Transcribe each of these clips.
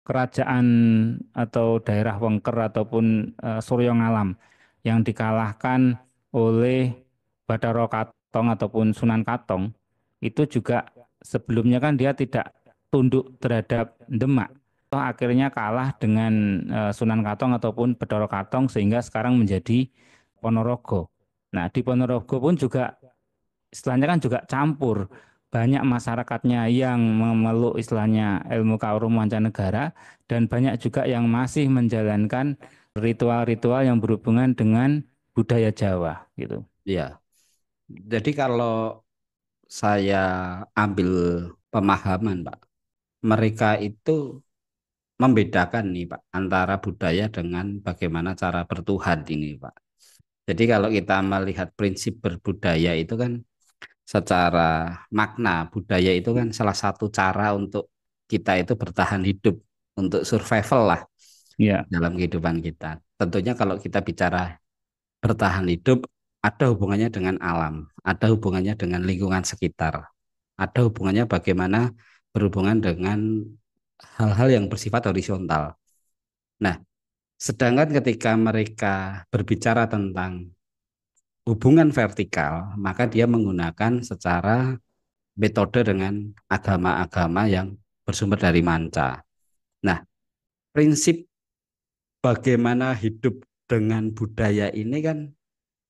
kerajaan atau daerah Wengker ataupun Suryo Ngalam yang dikalahkan oleh Bathara Katong ataupun Sunan Katong itu juga sebelumnya kan dia tidak tunduk terhadap Demak. Toh akhirnya kalah dengan Sunan Katong ataupun Bathara Katong sehingga sekarang menjadi Ponorogo. Nah, di Ponorogo pun juga istilahnya kan juga campur. Banyak masyarakatnya yang memeluk istilahnya ilmu kaurum mancanegara dan banyak juga yang masih menjalankan ritual-ritual yang berhubungan dengan budaya Jawa gitu. Iya. Jadi kalau saya ambil pemahaman, Pak, mereka itu membedakan nih, Pak, antara budaya dengan bagaimana cara bertuhan ini, Pak. Jadi kalau kita melihat prinsip berbudaya itu kan secara makna budaya itu kan salah satu cara untuk kita itu bertahan hidup, untuk survival lah Ya, dalam kehidupan kita. Tentunya kalau kita bicara bertahan hidup ada hubungannya dengan alam, ada hubungannya dengan lingkungan sekitar, ada hubungannya bagaimana berhubungan dengan hal-hal yang bersifat horizontal. Nah, sedangkan ketika mereka berbicara tentang hubungan vertikal, maka dia menggunakan secara metode dengan agama-agama yang bersumber dari manca. Nah, prinsip bagaimana hidup dengan budaya ini kan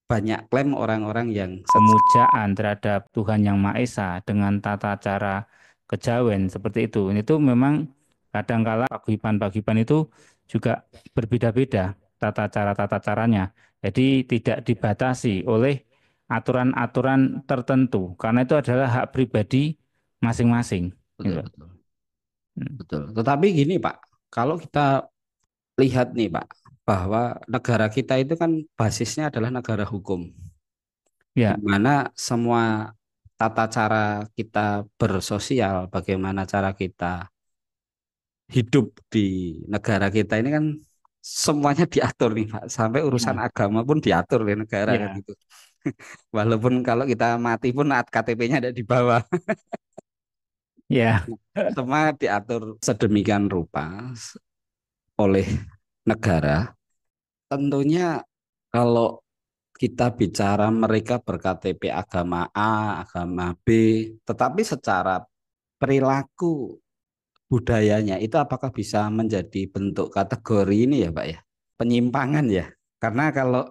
banyak klaim orang-orang yang pemujaan terhadap Tuhan Yang Maha Esa dengan tata cara kejawen seperti itu. Itu memang kadangkala paguyuban-paguyuban itu juga berbeda-beda tata caranya. Jadi tidak dibatasi oleh aturan-aturan tertentu karena itu adalah hak pribadi masing-masing. betul, Gitu. betul, Hmm. betul. Tetapi gini, Pak, kalau kita lihat nih, Pak, bahwa negara kita itu kan basisnya adalah negara hukum, di Ya, mana semua tata cara kita bersosial, bagaimana cara kita hidup di negara kita ini kan semuanya diatur nih, Pak. Sampai urusan ya, agama pun diatur di negara kan ya, gitu. Walaupun kalau kita mati pun KTP-nya ada di bawah. ya. Semua diatur sedemikian rupa oleh negara. Tentunya kalau kita bicara mereka berKTP agama A, agama B, tetapi secara perilaku budayanya itu apakah bisa menjadi bentuk kategori ini ya, Pak ya? Penyimpangan ya. Karena kalau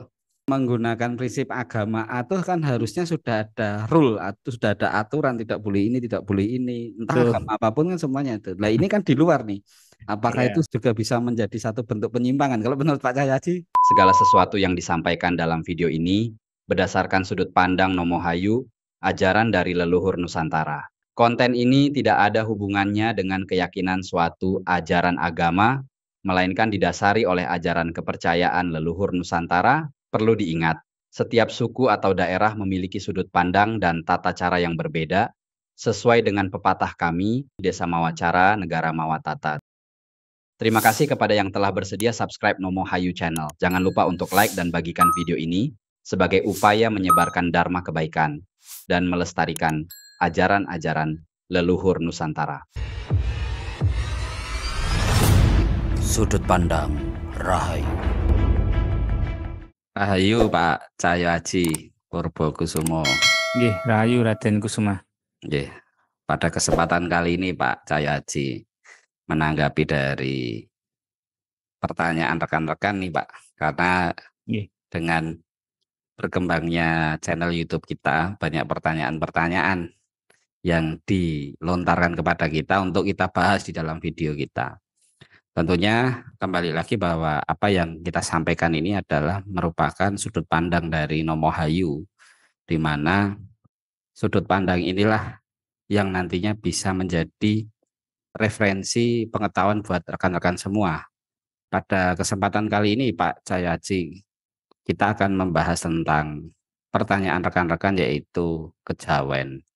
menggunakan prinsip agama itu kan harusnya sudah ada rule atau sudah ada aturan tidak boleh ini tidak boleh ini entah Tuh, agama apapun kan semuanya itu. Nah ini kan di luar nih. Apakah itu ya. juga bisa menjadi satu bentuk penyimpangan? Kalau menurut Pak Cahyaji? Segala sesuatu yang disampaikan dalam video ini berdasarkan sudut pandang Nomohayu, ajaran dari leluhur Nusantara. Konten ini tidak ada hubungannya dengan keyakinan suatu ajaran agama, melainkan didasari oleh ajaran kepercayaan leluhur Nusantara. Perlu diingat, setiap suku atau daerah memiliki sudut pandang dan tata cara yang berbeda, sesuai dengan pepatah kami, Desa Mawacara, Negara Mawatata. Terima kasih kepada yang telah bersedia subscribe Nomo Hayu Channel. Jangan lupa untuk like dan bagikan video ini sebagai upaya menyebarkan dharma kebaikan dan melestarikan ajaran-ajaran leluhur Nusantara. Sudut pandang Rahayu. Rahayu Pak Cahyoaji Purbokusumo. Nggih, Rahayu Raden Kusuma. Nggih, pada kesempatan kali ini Pak Cahyoaji menanggapi dari pertanyaan rekan-rekan nih Pak, karena Nggih. dengan berkembangnya channel YouTube kita, banyak pertanyaan-pertanyaan yang dilontarkan kepada kita untuk kita bahas di dalam video kita. Tentunya kembali lagi bahwa apa yang kita sampaikan ini adalah merupakan sudut pandang dari Nomohayu, di mana sudut pandang inilah yang nantinya bisa menjadi referensi pengetahuan buat rekan-rekan semua. Pada kesempatan kali ini Pak Cahyadi, kita akan membahas tentang pertanyaan rekan-rekan yaitu kejawen. Ya.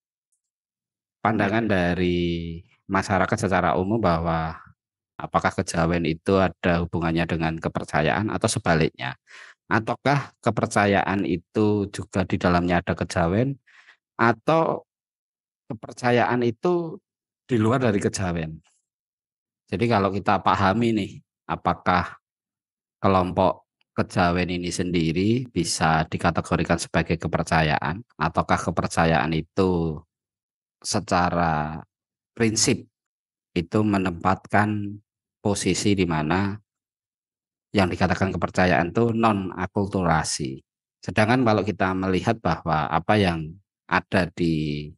Pandangan dari masyarakat secara umum bahwa apakah kejawen itu ada hubungannya dengan kepercayaan atau sebaliknya? Ataukah kepercayaan itu juga di dalamnya ada kejawen atau kepercayaan itu di luar dari kejawen? Jadi kalau kita pahami nih, apakah kelompok kejawen ini sendiri bisa dikategorikan sebagai kepercayaan, ataukah kepercayaan itu secara prinsip itu menempatkan posisi di mana yang dikatakan kepercayaan itu non akulturasi. Sedangkan kalau kita melihat bahwa apa yang ada di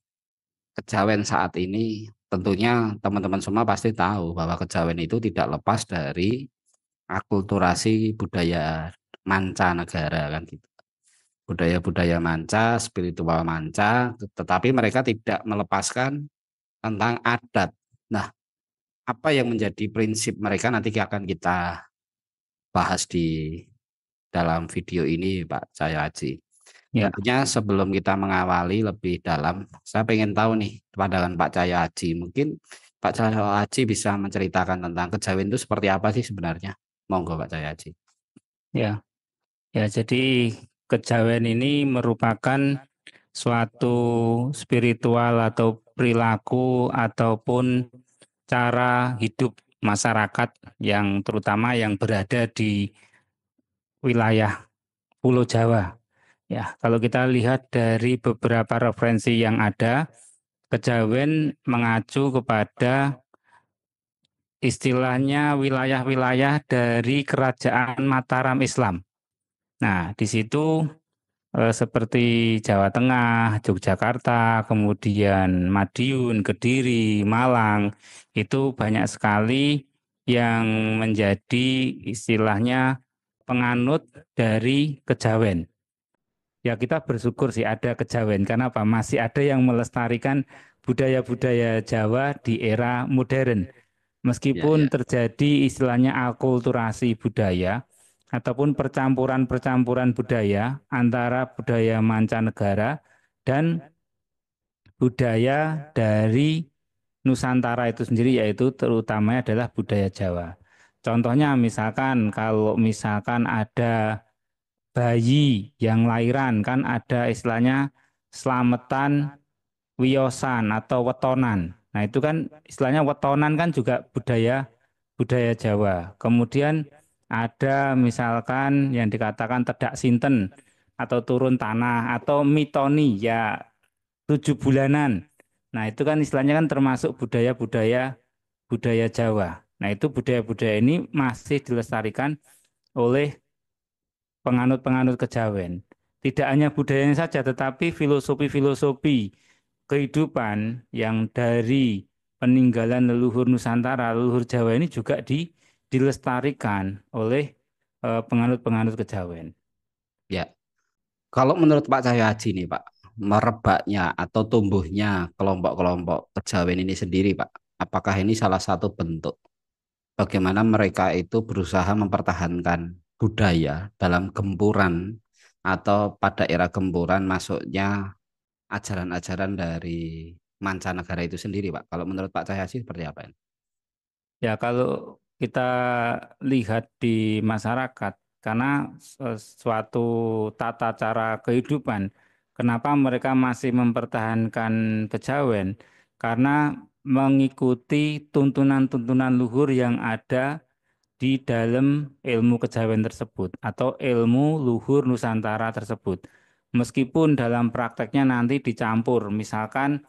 kejawen saat ini, tentunya teman-teman semua pasti tahu bahwa kejawen itu tidak lepas dari akulturasi budaya mancanegara kan gitu. Budaya-budaya manca, spiritual manca, tetapi mereka tidak melepaskan tentang adat. Nah, apa yang menjadi prinsip mereka nanti akan kita bahas di dalam video ini, Pak Cahyo Haji. Ya, Tentunya sebelum kita mengawali lebih dalam, saya ingin tahu nih pandangan Pak Cahyo Haji. Mungkin Pak Cahyo Haji bisa menceritakan tentang kejawen itu seperti apa sih sebenarnya? Monggo Pak Cahyo Haji. ya, ya. Jadi kejawen ini merupakan suatu spiritual atau perilaku ataupun cara hidup masyarakat yang terutama yang berada di wilayah Pulau Jawa. Ya, kalau kita lihat dari beberapa referensi yang ada, kejawen mengacu kepada istilahnya wilayah-wilayah dari Kerajaan Mataram Islam. Nah, di situ seperti Jawa Tengah, Yogyakarta, kemudian Madiun, Kediri, Malang, itu banyak sekali yang menjadi istilahnya penganut dari kejawen. Ya kita bersyukur sih ada kejawen, karena apa? Masih ada yang melestarikan budaya-budaya Jawa di era modern. Ya, Meskipun ya. terjadi istilahnya akulturasi budaya ataupun percampuran-percampuran budaya antara budaya mancanegara dan budaya dari Nusantara itu sendiri, yaitu terutamanya adalah budaya Jawa. Contohnya misalkan kalau misalkan ada bayi yang lahiran kan ada istilahnya selamatan wiosan atau wetonan. Nah, itu kan istilahnya wetonan kan juga budaya budaya Jawa. Kemudian ada misalkan yang dikatakan tedak sinten atau turun tanah atau mitoni ya 7 bulanan. Nah, itu kan istilahnya kan termasuk budaya-budaya budaya Jawa. Nah, itu budaya-budaya ini masih dilestarikan oleh penganut-penganut kejawen. Tidak hanya budayanya saja, tetapi filosofi-filosofi kehidupan yang dari peninggalan leluhur Nusantara, leluhur Jawa ini juga dilestarikan oleh penganut-penganut kejawen. Ya. Kalau menurut Pak Cahyo Haji nih Pak, merebaknya atau tumbuhnya kelompok-kelompok kejawen ini sendiri Pak, apakah ini salah satu bentuk bagaimana mereka itu berusaha mempertahankan budaya dalam gempuran atau pada era gempuran masuknya ajaran-ajaran dari mancanegara itu sendiri Pak? Kalau menurut Pak Cahyo Haji seperti apa ini? Ya, kalau kita lihat di masyarakat, karena suatu tata cara kehidupan, kenapa mereka masih mempertahankan kejawen? Karena mengikuti tuntunan-tuntunan luhur yang ada di dalam ilmu kejawen tersebut atau ilmu luhur Nusantara tersebut. Meskipun dalam prakteknya nanti dicampur, misalkan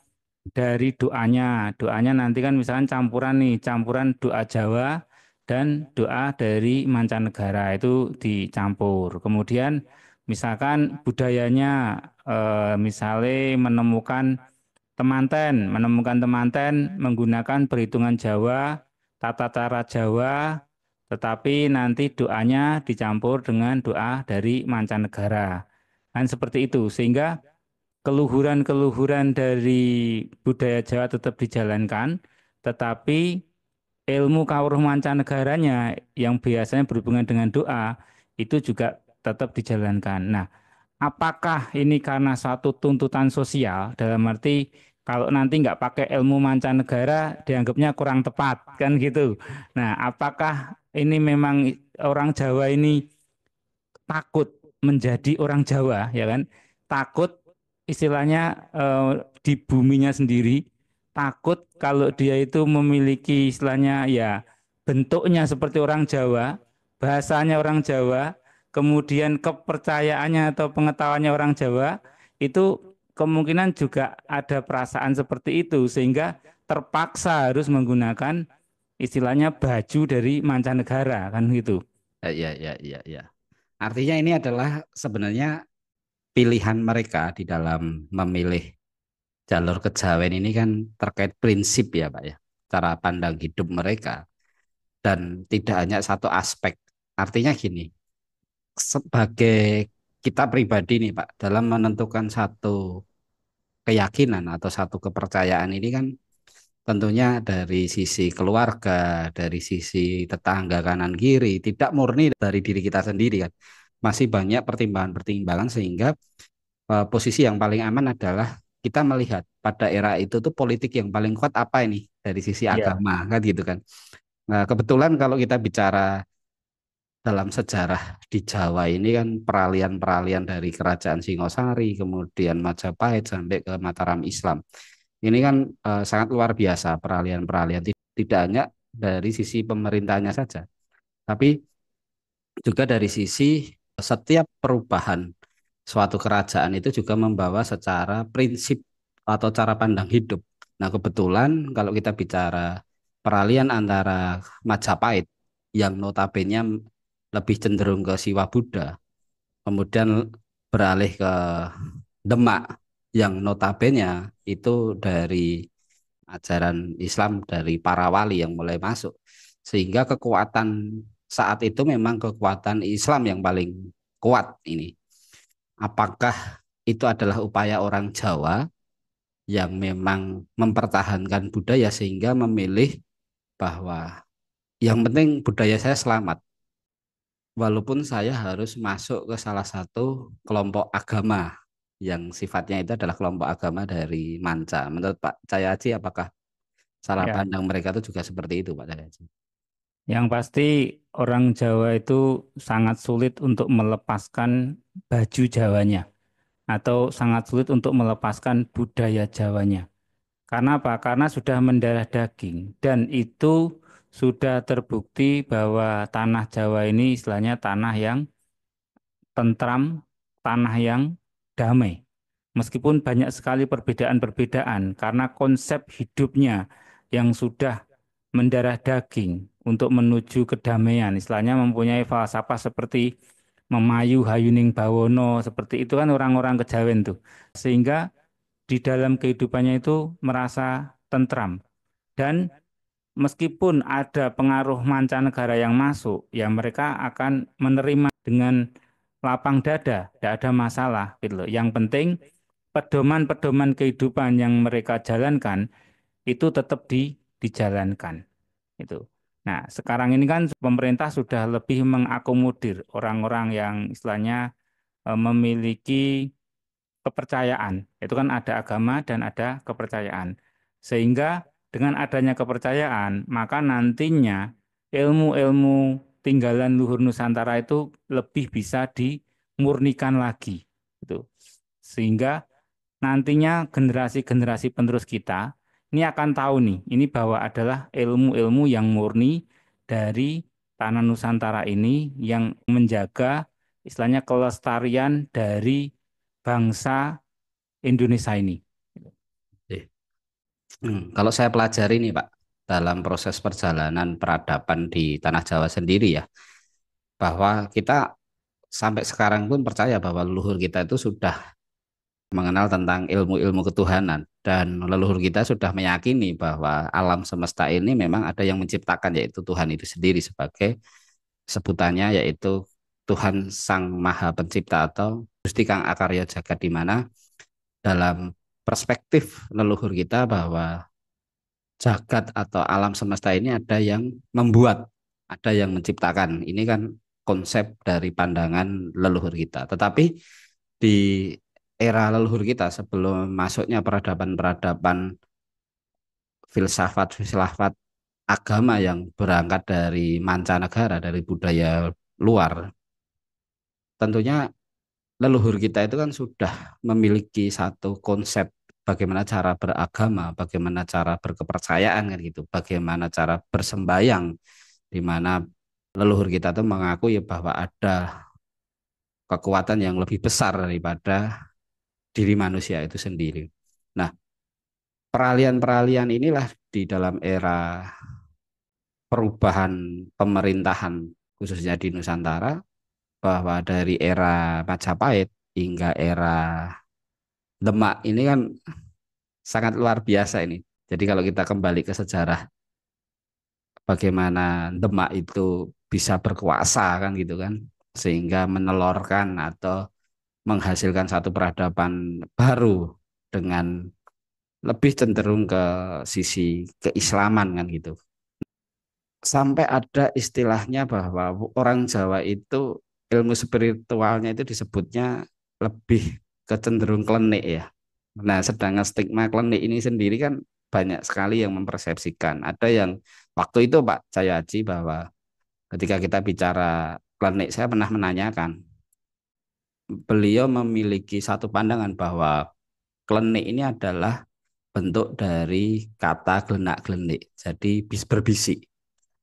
dari doanya. Doanya nanti kan misalkan campuran nih, campuran doa Jawa dan doa dari mancanegara itu dicampur. Kemudian misalkan budayanya misalnya menemukan temanten menggunakan perhitungan Jawa, tata cara Jawa, tetapi nanti doanya dicampur dengan doa dari mancanegara. Kan seperti itu, sehingga keluhuran-keluhuran dari budaya Jawa tetap dijalankan, tetapi ilmu kawruh mancanegaranya yang biasanya berhubungan dengan doa itu juga tetap dijalankan. Nah, apakah ini karena suatu tuntutan sosial dalam arti kalau nanti nggak pakai ilmu mancanegara dianggapnya kurang tepat kan gitu. Nah, apakah ini memang orang Jawa ini takut menjadi orang Jawa ya kan, takut istilahnya di buminya sendiri, takut kalau dia itu memiliki istilahnya ya bentuknya seperti orang Jawa, bahasanya orang Jawa, kemudian kepercayaannya atau pengetahuannya orang Jawa, itu kemungkinan juga ada perasaan seperti itu sehingga terpaksa harus menggunakan istilahnya baju dari mancanegara kan gitu. Ya. Artinya ini adalah sebenarnya pilihan mereka di dalam memilih jalur kejawen ini kan terkait prinsip ya Pak ya, cara pandang hidup mereka dan tidak hanya satu aspek. Artinya gini, sebagai kita pribadi nih Pak, dalam menentukan satu keyakinan atau satu kepercayaan ini kan tentunya dari sisi keluarga, dari sisi tetangga kanan kiri, tidak murni dari diri kita sendiri kan. Masih banyak pertimbangan-pertimbangan sehingga posisi yang paling aman adalah kita melihat pada era itu tuh politik yang paling kuat apa ini dari sisi Ya, agama kan gitu kan. Nah, kebetulan kalau kita bicara dalam sejarah di Jawa ini kan peralihan-peralihan dari kerajaan Singosari, kemudian Majapahit sampai ke Mataram Islam. Ini kan sangat luar biasa peralihan-peralihan tidak hanya dari sisi pemerintahnya saja, tapi juga dari sisi setiap perubahan suatu kerajaan itu juga membawa secara prinsip atau cara pandang hidup. Nah, kebetulan kalau kita bicara peralihan antara Majapahit yang notabene lebih cenderung ke Siwa Buddha, kemudian beralih ke Demak yang notabene itu dari ajaran Islam dari para wali yang mulai masuk. Sehingga kekuatan saat itu memang kekuatan Islam yang paling kuat ini. Apakah itu adalah upaya orang Jawa yang memang mempertahankan budaya sehingga memilih bahwa yang penting budaya saya selamat. Walaupun saya harus masuk ke salah satu kelompok agama yang sifatnya itu adalah kelompok agama dari manca. Menurut Pak Cahyadi, apakah cara ya. pandang mereka itu juga seperti itu, Pak Cahyadi? Yang pasti orang Jawa itu sangat sulit untuk melepaskan baju Jawanya atau sangat sulit untuk melepaskan budaya Jawanya. Karena apa? Karena sudah mendarah daging dan itu sudah terbukti bahwa tanah Jawa ini istilahnya tanah yang tentram, tanah yang damai. Meskipun banyak sekali perbedaan-perbedaan karena konsep hidupnya yang sudah mendarah daging untuk menuju kedamaian, istilahnya mempunyai falsafah seperti memayu hayuning bawono, seperti itu kan orang-orang kejawen tuh. Sehingga di dalam kehidupannya itu merasa tentram. Dan meskipun ada pengaruh mancanegara yang masuk, ya mereka akan menerima dengan lapang dada, tidak ada masalah gitu loh. Yang penting pedoman-pedoman kehidupan yang mereka jalankan itu tetap dijalankan itu. Nah, sekarang ini kan pemerintah sudah lebih mengakomodir orang-orang yang istilahnya memiliki kepercayaan. Itu kan ada agama dan ada kepercayaan. Sehingga dengan adanya kepercayaan, maka nantinya ilmu-ilmu tinggalan luhur Nusantara itu lebih bisa dimurnikan lagi. Gitu. Sehingga nantinya generasi-generasi penerus kita ini akan tahu nih, ini bahwa adalah ilmu-ilmu yang murni dari tanah Nusantara ini yang menjaga istilahnya kelestarian dari bangsa Indonesia ini. Oke. Kalau saya pelajari nih Pak, dalam proses perjalanan peradaban di Tanah Jawa sendiri ya, bahwa kita sampai sekarang pun percaya bahwa leluhur kita itu sudah mengenal tentang ilmu-ilmu ketuhanan dan leluhur kita sudah meyakini bahwa alam semesta ini memang ada yang menciptakan yaitu Tuhan itu sendiri sebagai sebutannya yaitu Tuhan Sang Maha Pencipta atau Gusti Kang Akarya Jagat di mana dalam perspektif leluhur kita bahwa jagat atau alam semesta ini ada yang membuat, ada yang menciptakan. Ini kan konsep dari pandangan leluhur kita. Tetapi di era leluhur kita sebelum masuknya peradaban-peradaban filsafat-filsafat agama yang berangkat dari mancanegara, dari budaya luar, tentunya leluhur kita itu kan sudah memiliki satu konsep bagaimana cara beragama, bagaimana cara berkepercayaan kan gitu, bagaimana cara bersembayang di mana leluhur kita tuh mengaku ya bahwa ada kekuatan yang lebih besar daripada diri manusia itu sendiri. Nah, peralihan-peralihan inilah di dalam era perubahan pemerintahan khususnya di Nusantara, bahwa dari era Majapahit hingga era Demak ini kan sangat luar biasa ini. Jadi kalau kita kembali ke sejarah bagaimana Demak itu bisa berkuasa kan gitu kan, sehingga menelorkan atau menghasilkan satu peradaban baru dengan lebih cenderung ke sisi keislaman kan gitu. Sampai ada istilahnya bahwa orang Jawa itu ilmu spiritualnya itu disebutnya lebih kecenderung klenik ya. Nah, sedangkan stigma klenik ini sendiri kan banyak sekali yang mempersepsikan. Ada yang waktu itu Pak Jayadi bahwa ketika kita bicara klenik, saya pernah menanyakan, beliau memiliki satu pandangan bahwa klenik ini adalah bentuk dari kata gelenak-gelenik, jadi berbisik.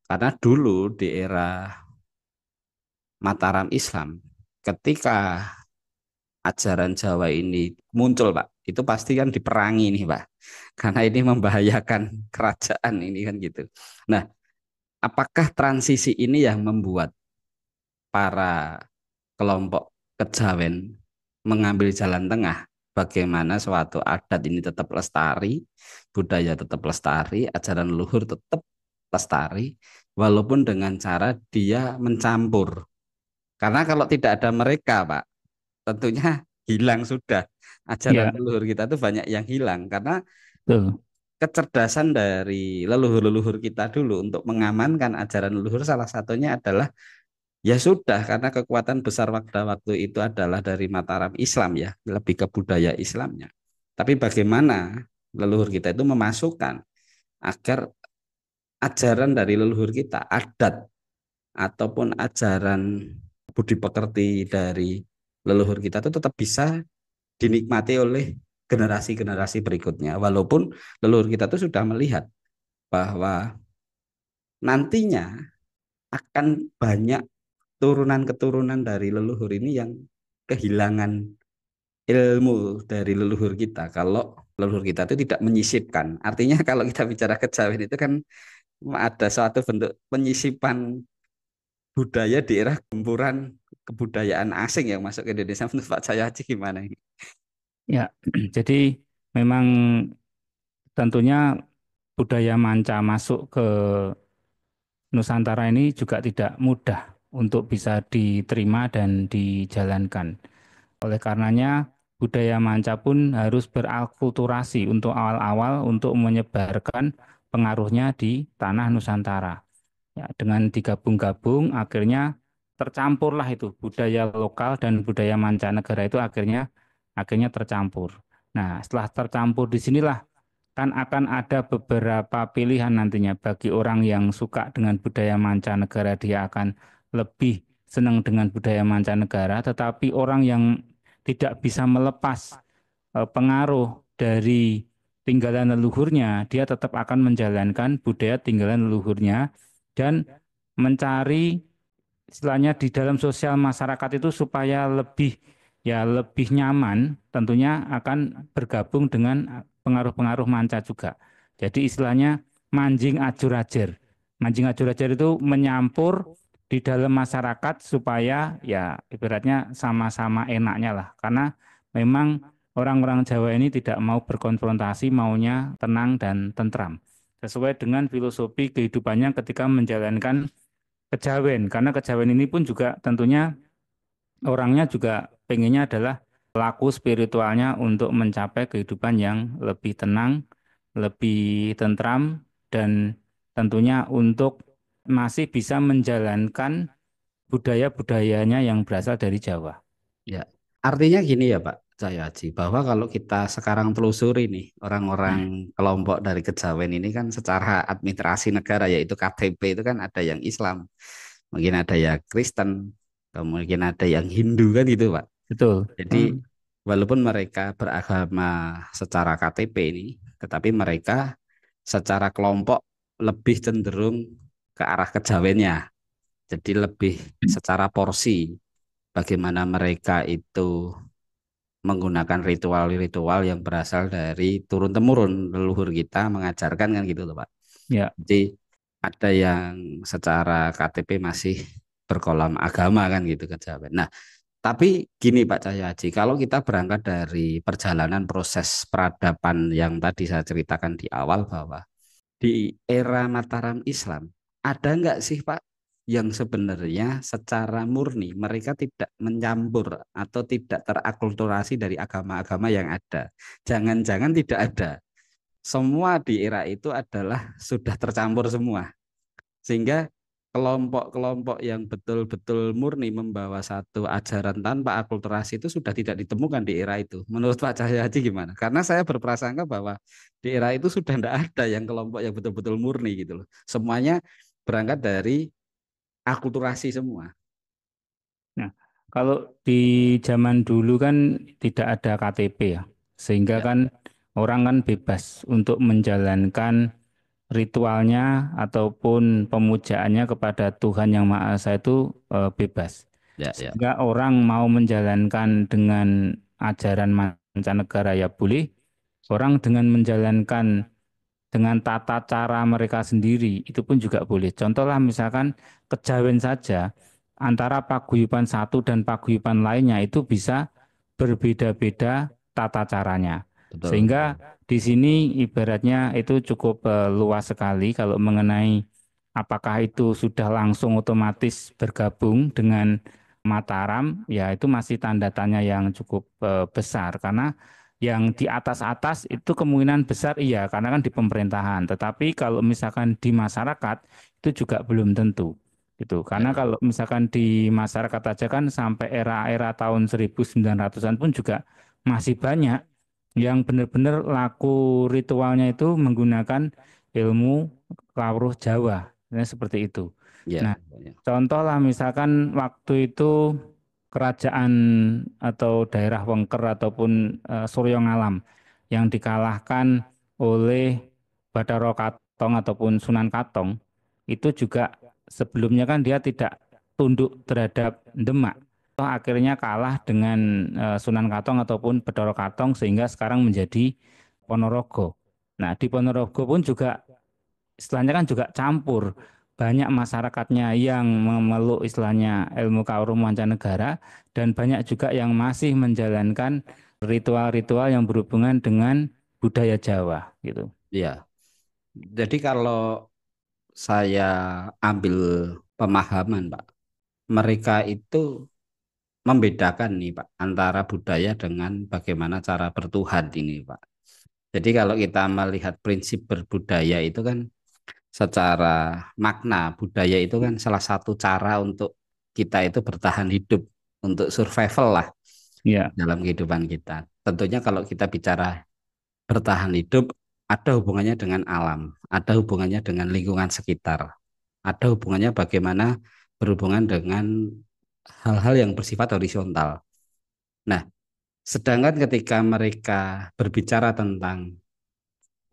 Karena dulu di era Mataram Islam, ketika ajaran Jawa ini muncul, Pak, itu pasti kan diperangi nih, Pak. Karena ini membahayakan kerajaan ini kan gitu. Nah, apakah transisi ini yang membuat para kelompok kejawen mengambil jalan tengah? Bagaimana suatu adat ini tetap lestari, budaya tetap lestari, ajaran leluhur tetap lestari, walaupun dengan cara dia mencampur. Karena kalau tidak ada mereka, Pak, tentunya hilang sudah. Ajaran Ya, leluhur kita tuh banyak yang hilang karena betul. kecerdasan dari leluhur-leluhur kita dulu untuk mengamankan ajaran leluhur salah satunya adalah ya sudah, karena kekuatan besar pada waktu itu adalah dari Mataram Islam ya, lebih ke budaya Islamnya. Tapi bagaimana leluhur kita itu memasukkan agar ajaran dari leluhur kita, adat ataupun ajaran budi pekerti dari leluhur kita itu tetap bisa dinikmati oleh generasi-generasi berikutnya. Walaupun leluhur kita itu sudah melihat bahwa nantinya akan banyak turunan-keturunan dari leluhur ini yang kehilangan ilmu dari leluhur kita kalau leluhur kita itu tidak menyisipkan. Artinya kalau kita bicara kejawen itu kan ada suatu bentuk penyisipan budaya di era gempuran kebudayaan asing yang masuk ke Indonesia. Menurut Pak Cahyadi gimana ini? Ya, jadi memang tentunya budaya manca masuk ke Nusantara ini juga tidak mudah untuk bisa diterima dan dijalankan. Oleh karenanya, budaya manca pun harus berakulturasi untuk awal-awal untuk menyebarkan pengaruhnya di tanah Nusantara. Ya, dengan digabung-gabung akhirnya tercampurlah itu budaya lokal dan budaya mancanegara itu akhirnya tercampur. Nah, setelah tercampur di sinilah kan akan ada beberapa pilihan nantinya bagi orang yang suka dengan budaya mancanegara, dia akan lebih senang dengan budaya mancanegara, tetapi orang yang tidak bisa melepas pengaruh dari tinggalan leluhurnya, dia tetap akan menjalankan budaya tinggalan leluhurnya dan mencari istilahnya di dalam sosial masyarakat itu supaya lebih nyaman, tentunya akan bergabung dengan pengaruh-pengaruh manca juga. Jadi istilahnya manjing ajur-ajer. Manjing ajur-ajer itu menyampur di dalam masyarakat supaya ya ibaratnya sama-sama enaknya lah. Karena memang orang-orang Jawa ini tidak mau berkonfrontasi, maunya tenang dan tentram. Sesuai dengan filosofi kehidupannya ketika menjalankan kejawen. Karena kejawen ini pun juga tentunya orangnya juga pengennya adalah pelaku spiritualnya untuk mencapai kehidupan yang lebih tenang, lebih tentram, dan tentunya untuk masih bisa menjalankan budaya-budayanya yang berasal dari Jawa. Ya, artinya gini ya Pak Cahyadi, bahwa kalau kita sekarang telusuri nih orang-orang kelompok dari kejawen ini kan secara administrasi negara yaitu KTP itu kan ada yang Islam, mungkin ada yang Kristen, mungkin ada yang Hindu kan gitu Pak. Betul. Jadi walaupun mereka beragama secara KTP ini, tetapi mereka secara kelompok lebih cenderung ke arah kejawennya. Jadi lebih secara porsi bagaimana mereka itu menggunakan ritual-ritual yang berasal dari turun-temurun leluhur kita mengajarkan kan gitu loh Pak. Ya, Jadi ada yang secara KTP masih berkolam agama kan gitu kejawen. Nah, tapi gini Pak Cahyohaji, kalau kita berangkat dari perjalanan proses peradaban yang tadi saya ceritakan di awal bahwa di era Mataram Islam, ada nggak sih Pak yang sebenarnya secara murni mereka tidak mencampur atau tidak terakulturasi dari agama-agama yang ada? Jangan-jangan tidak ada. Semua di era itu adalah sudah tercampur semua. Sehingga kelompok-kelompok yang betul-betul murni membawa satu ajaran tanpa akulturasi itu sudah tidak ditemukan di era itu. Menurut Pak Cahyadi gimana? Karena saya berprasangka bahwa di era itu sudah tidak ada yang kelompok yang betul-betul murni gitu loh. Semuanya berangkat dari akulturasi semua. nah kalau di zaman dulu kan tidak ada KTP ya, sehingga Ya, kan orang kan bebas untuk menjalankan ritualnya ataupun pemujaannya kepada Tuhan Yang Maha Esa itu bebas. ya, ya, Sehingga orang mau menjalankan dengan ajaran mancanegara ya boleh, orang dengan menjalankan dengan tata cara mereka sendiri itu pun juga boleh. Contohlah misalkan kejawen saja antara paguyuban satu dan paguyuban lainnya itu bisa berbeda-beda tata caranya. betul. Sehingga di sini ibaratnya itu cukup luas sekali kalau mengenai apakah itu sudah langsung otomatis bergabung dengan Mataram, ya itu masih tanda tanya yang cukup besar karena yang di atas-atas itu kemungkinan besar iya karena kan di pemerintahan. Tetapi kalau misalkan di masyarakat itu juga belum tentu gitu. Ya, Karena kalau misalkan di masyarakat aja kan sampai era-era tahun 1900-an pun juga masih banyak yang benar-benar laku ritualnya itu menggunakan ilmu kawruh Jawa. Nah, seperti itu. ya, Nah, ya, contoh lah misalkan waktu itu kerajaan atau daerah Wengker ataupun Suryo Ngalam yang dikalahkan oleh Bathara Katong ataupun Sunan Katong itu juga sebelumnya kan dia tidak tunduk terhadap Demak. Toh akhirnya kalah dengan Sunan Katong ataupun Bathara Katong sehingga sekarang menjadi Ponorogo. Nah, di Ponorogo pun juga istilahnya kan juga campur. Banyak masyarakatnya yang memeluk istilahnya ilmu kaurum mancanegara dan banyak juga yang masih menjalankan ritual-ritual yang berhubungan dengan budaya Jawa gitu. ya. Jadi kalau saya ambil pemahaman, Pak, mereka itu membedakan nih Pak antara budaya dengan bagaimana cara bertuhan ini Pak. Jadi kalau kita melihat prinsip berbudaya itu kan secara makna budaya itu kan salah satu cara untuk kita itu bertahan hidup untuk survival lah Ya, dalam kehidupan kita. Tentunya kalau kita bicara bertahan hidup ada hubungannya dengan alam, ada hubungannya dengan lingkungan sekitar, ada hubungannya bagaimana berhubungan dengan hal-hal yang bersifat horizontal. Nah, sedangkan ketika mereka berbicara tentang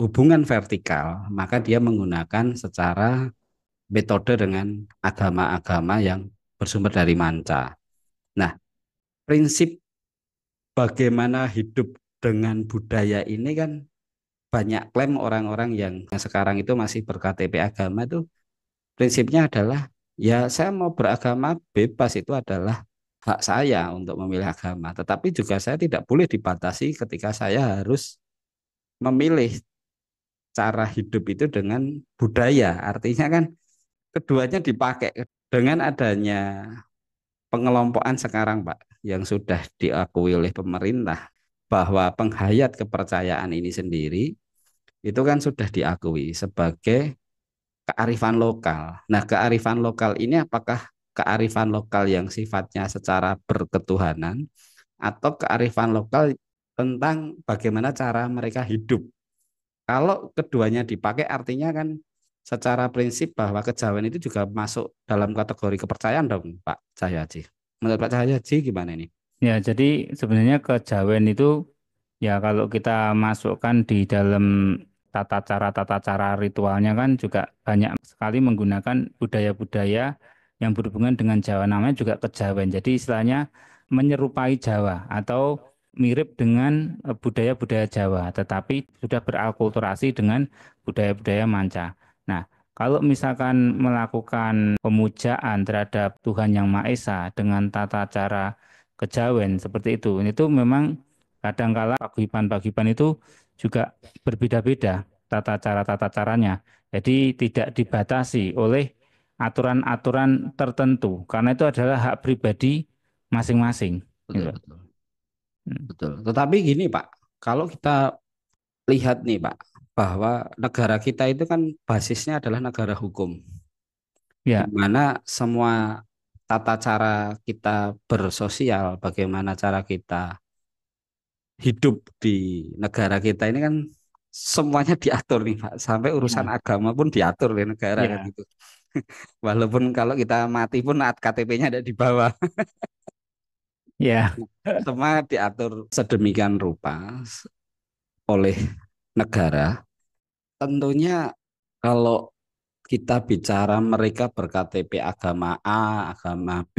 hubungan vertikal, maka dia menggunakan secara metode dengan agama-agama yang bersumber dari manca. Nah, prinsip bagaimana hidup dengan budaya ini kan banyak klaim orang-orang yang sekarang itu masih ber-KTP agama tuh prinsipnya adalah ya saya mau beragama bebas itu adalah hak saya untuk memilih agama. Tetapi juga saya tidak boleh dibatasi ketika saya harus memilih cara hidup itu dengan budaya. Artinya kan keduanya dipakai dengan adanya pengelompokan sekarang, Pak, yang sudah diakui oleh pemerintah bahwa penghayat kepercayaan ini sendiri itu kan sudah diakui sebagai kearifan lokal. Nah, kearifan lokal ini apakah kearifan lokal yang sifatnya secara berketuhanan atau kearifan lokal tentang bagaimana cara mereka hidup. Kalau keduanya dipakai artinya kan secara prinsip bahwa kejawen itu juga masuk dalam kategori kepercayaan dong Pak Cahyohaji. Menurut Pak Cahyohaji gimana ini? ya jadi sebenarnya kejawen itu ya kalau kita masukkan di dalam tata cara ritualnya kan juga banyak sekali menggunakan budaya-budaya yang berhubungan dengan Jawa, namanya juga kejawen. Jadi istilahnya menyerupai Jawa atau mirip dengan budaya-budaya Jawa, tetapi sudah beralkulturasi dengan budaya-budaya manca. Nah, kalau misalkan melakukan pemujaan terhadap Tuhan Yang Maha Esa dengan tata cara kejawen seperti itu memang kadangkala paguyuban-paguyuban itu juga berbeda-beda tata caranya. Jadi tidak dibatasi oleh aturan-aturan tertentu karena itu adalah hak pribadi masing-masing. Betul, Gitu. betul, Hmm. betul. Tetapi gini Pak, kalau kita lihat nih Pak, bahwa negara kita itu kan basisnya adalah negara hukum, di Ya, mana semua tata cara kita bersosial, bagaimana cara kita hidup di negara kita ini kan semuanya diatur nih Pak, sampai urusan ya, agama pun diatur di negara kan ya, gitu. Walaupun kalau kita mati pun KTP-nya ada di bawah. ya, Semua diatur sedemikian rupa oleh negara. Tentunya kalau kita bicara mereka ber-KTP agama A, agama B,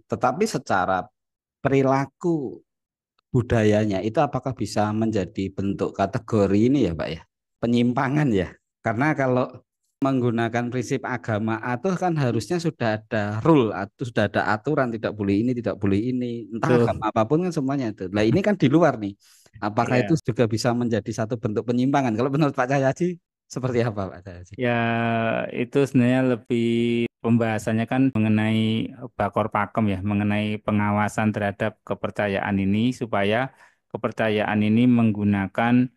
tetapi secara perilaku budayanya itu apakah bisa menjadi bentuk kategori ini ya Pak ya? Penyimpangan ya. Karena kalau menggunakan prinsip agama A itu kan harusnya sudah ada rule atau sudah ada aturan, tidak boleh ini, tidak boleh ini, entah tuh, agama apapun kan semuanya itu. Nah ini kan di luar nih. Apakah itu ya. juga bisa menjadi satu bentuk penyimpangan? Kalau menurut Pak Cahyaji seperti apa Pak Cahyaji? Ya, itu sebenarnya lebih pembahasannya kan mengenai bakor pakem ya, mengenai pengawasan terhadap kepercayaan ini supaya kepercayaan ini menggunakan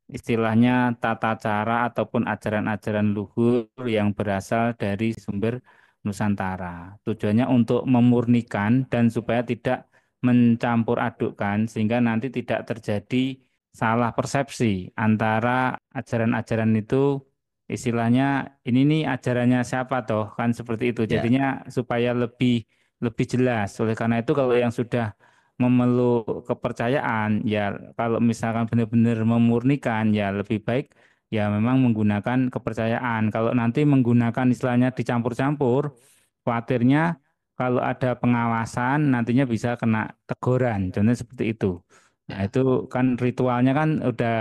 istilahnya tata cara ataupun ajaran-ajaran luhur yang berasal dari sumber Nusantara. Tujuannya untuk memurnikan dan supaya tidak mencampur adukkan sehingga nanti tidak terjadi salah persepsi antara ajaran-ajaran itu istilahnya ini nih ajarannya siapa toh kan seperti itu. Ya, Jadinya supaya lebih lebih jelas. Oleh karena itu kalau yang sudah memeluk kepercayaan ya kalau misalkan benar-benar memurnikan ya lebih baik ya memang menggunakan kepercayaan. Kalau nanti menggunakan istilahnya dicampur-campur, khawatirnya kalau ada pengawasan nantinya bisa kena teguran. Contohnya seperti itu. Nah, ya, itu kan ritualnya kan udah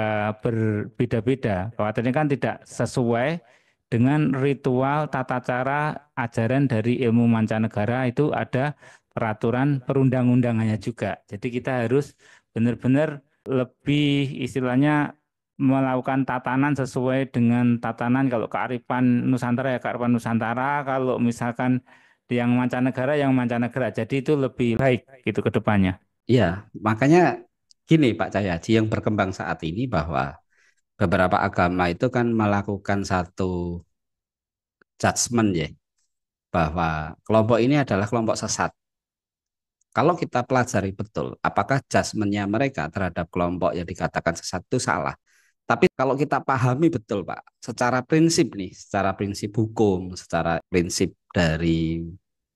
berbeda-beda. Khawatirnya kan tidak sesuai dengan ritual tata cara ajaran dari ilmu mancanegara itu ada peraturan perundang-undangannya juga. Jadi kita harus benar-benar lebih istilahnya melakukan tatanan sesuai dengan tatanan kalau kearifan Nusantara ya kearifan Nusantara, kalau misalkan yang mancanegara. Jadi itu lebih baik gitu ke depannya. iya. Makanya gini Pak Cahyaji yang berkembang saat ini bahwa beberapa agama itu kan melakukan satu judgement ya, bahwa kelompok ini adalah kelompok sesat. Kalau kita pelajari betul, apakah judgementnya mereka terhadap kelompok yang dikatakan sesat itu salah. Tapi kalau kita pahami betul Pak, secara prinsip nih, secara prinsip hukum, secara prinsip dari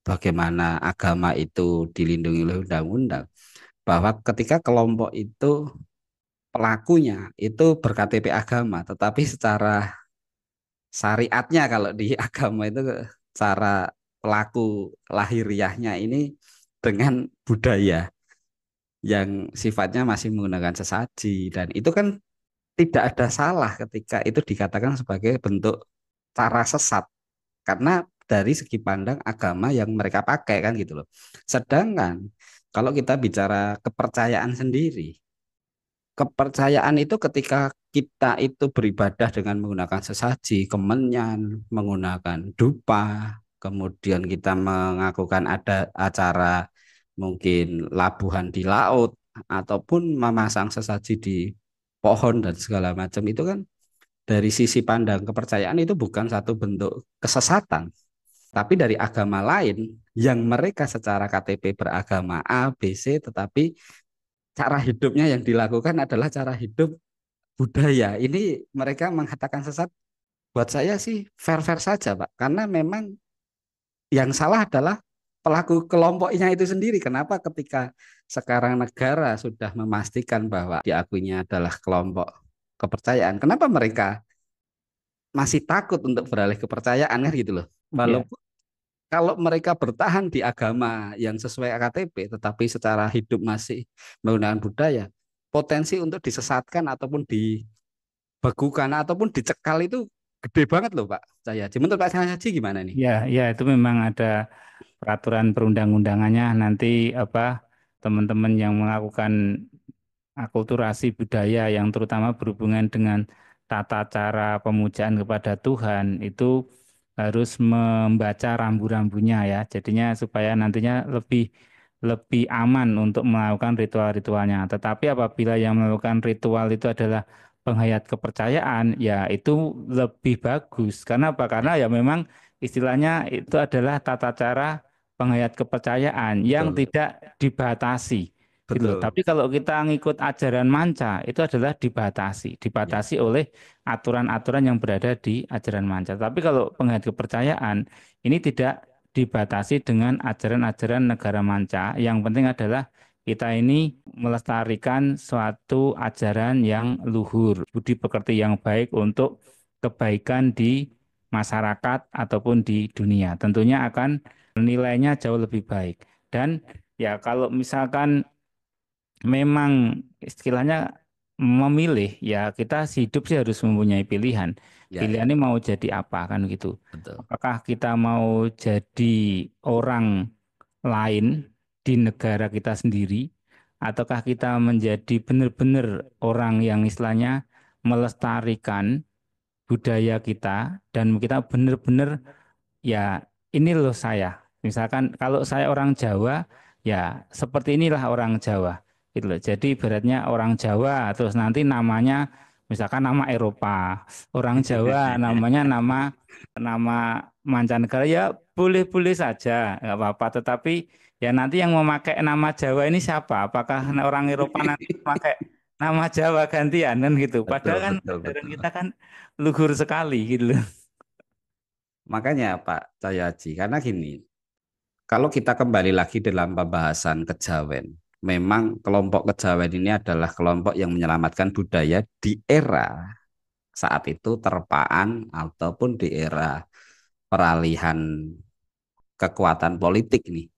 bagaimana agama itu dilindungi oleh undang-undang, bahwa ketika kelompok itu pelakunya itu ber-KTP agama, tetapi secara syariatnya kalau di agama itu cara pelaku lahiriahnya ini dengan budaya yang sifatnya masih menggunakan sesaji dan itu kan tidak ada salah ketika itu dikatakan sebagai bentuk cara sesat karena dari segi pandang agama yang mereka pakai kan gitu loh. Sedangkan kalau kita bicara kepercayaan sendiri, kepercayaan itu ketika kita itu beribadah dengan menggunakan sesaji, kemenyan, menggunakan dupa, kemudian kita mengakukan ada acara mungkin labuhan di laut ataupun memasang sesaji di pohon dan segala macam itu kan dari sisi pandang kepercayaan itu bukan satu bentuk kesesatan, tapi dari agama lain yang mereka secara KTP beragama A, B, C, tetapi cara hidupnya yang dilakukan adalah cara hidup budaya. Ini mereka mengatakan sesat. Buat saya sih fair-fair saja, Pak. Karena memang yang salah adalah pelaku kelompoknya itu sendiri. Kenapa ketika sekarang negara sudah memastikan bahwa diakuinya adalah kelompok kepercayaan, kenapa mereka masih takut untuk beralih kepercayaan kan gitu loh. Ya, Walaupun kalau mereka bertahan di agama yang sesuai KTP, tetapi secara hidup masih menggunakan budaya, potensi untuk disesatkan ataupun dibegukan ataupun dicekal itu gede banget loh Pak Cahyadi. Menurut Pak Cahyadi gimana nih? ya, ya itu memang ada peraturan perundang-undangannya nanti apa teman-teman yang melakukan akulturasi budaya yang terutama berhubungan dengan tata cara pemujaan kepada Tuhan itu harus membaca rambu-rambunya ya. Jadinya supaya nantinya lebih lebih aman untuk melakukan ritual-ritualnya. Tetapi apabila yang melakukan ritual itu adalah penghayat kepercayaan, ya itu lebih bagus. Karena apa? Karena ya memang istilahnya itu adalah tata cara penghayat kepercayaan yang Betul, tidak dibatasi gitu loh. betul. Tapi kalau kita ngikut ajaran manca itu adalah dibatasi, Ya, dibatasi oleh aturan-aturan yang berada di ajaran manca. Tapi kalau penghayat kepercayaan ini tidak dibatasi dengan ajaran-ajaran negara manca. Yang penting adalah kita ini melestarikan suatu ajaran yang luhur, budi pekerti yang baik untuk kebaikan di masyarakat ataupun di dunia. Tentunya akan nilainya jauh lebih baik. Dan ya kalau misalkan memang istilahnya memilih ya kita hidup sih harus mempunyai pilihan. ya, ya, Pilihannya mau jadi apa kan gitu. betul. Apakah kita mau jadi orang lain di negara kita sendiri ataukah kita menjadi benar-benar orang yang istilahnya melestarikan budaya kita dan kita benar-benar ya ini loh saya. Misalkan kalau saya orang Jawa, ya seperti inilah orang Jawa. Gitu loh. Jadi ibaratnya orang Jawa, terus nanti namanya misalkan nama Eropa. Orang Jawa namanya nama nama mancanegara ya boleh-boleh saja, nggak apa-apa. Tetapi ya nanti yang memakai nama Jawa ini siapa? Apakah orang Eropa nanti memakai nama Jawa gantian kan gitu. Betul, Padahal kan betul, ajaran betul. kita kan luhur sekali gitu loh. Makanya Pak Cahyadi, karena gini, kalau kita kembali lagi dalam pembahasan kejawen, memang kelompok kejawen ini adalah kelompok yang menyelamatkan budaya di era saat itu terpaan ataupun di era peralihan kekuatan politik nih,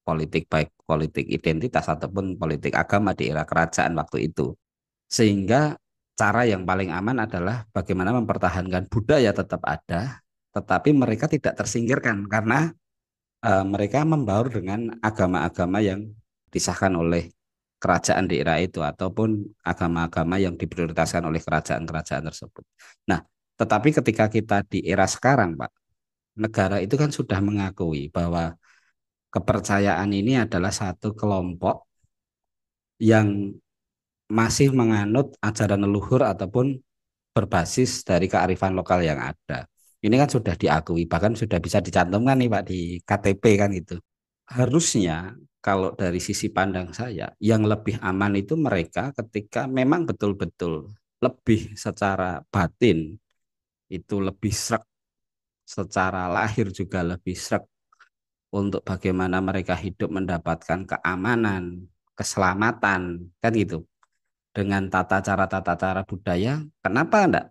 politik baik politik identitas ataupun politik agama di era kerajaan waktu itu. Sehingga cara yang paling aman adalah bagaimana mempertahankan budaya tetap ada, tetapi mereka tidak tersingkirkan karena mereka membaur dengan agama-agama yang disahkan oleh kerajaan di era itu ataupun agama-agama yang diprioritaskan oleh kerajaan-kerajaan tersebut. Nah, tetapi ketika kita di era sekarang, Pak, negara itu kan sudah mengakui bahwa kepercayaan ini adalah satu kelompok yang masih menganut ajaran leluhur ataupun berbasis dari kearifan lokal yang ada. Ini kan sudah diakui, bahkan sudah bisa dicantumkan nih Pak di KTP kan gitu. Harusnya kalau dari sisi pandang saya, yang lebih aman itu mereka ketika memang betul-betul lebih secara batin itu lebih srek, secara lahir juga lebih srek untuk bagaimana mereka hidup mendapatkan keamanan, keselamatan, kan gitu. Dengan tata cara budaya, kenapa enggak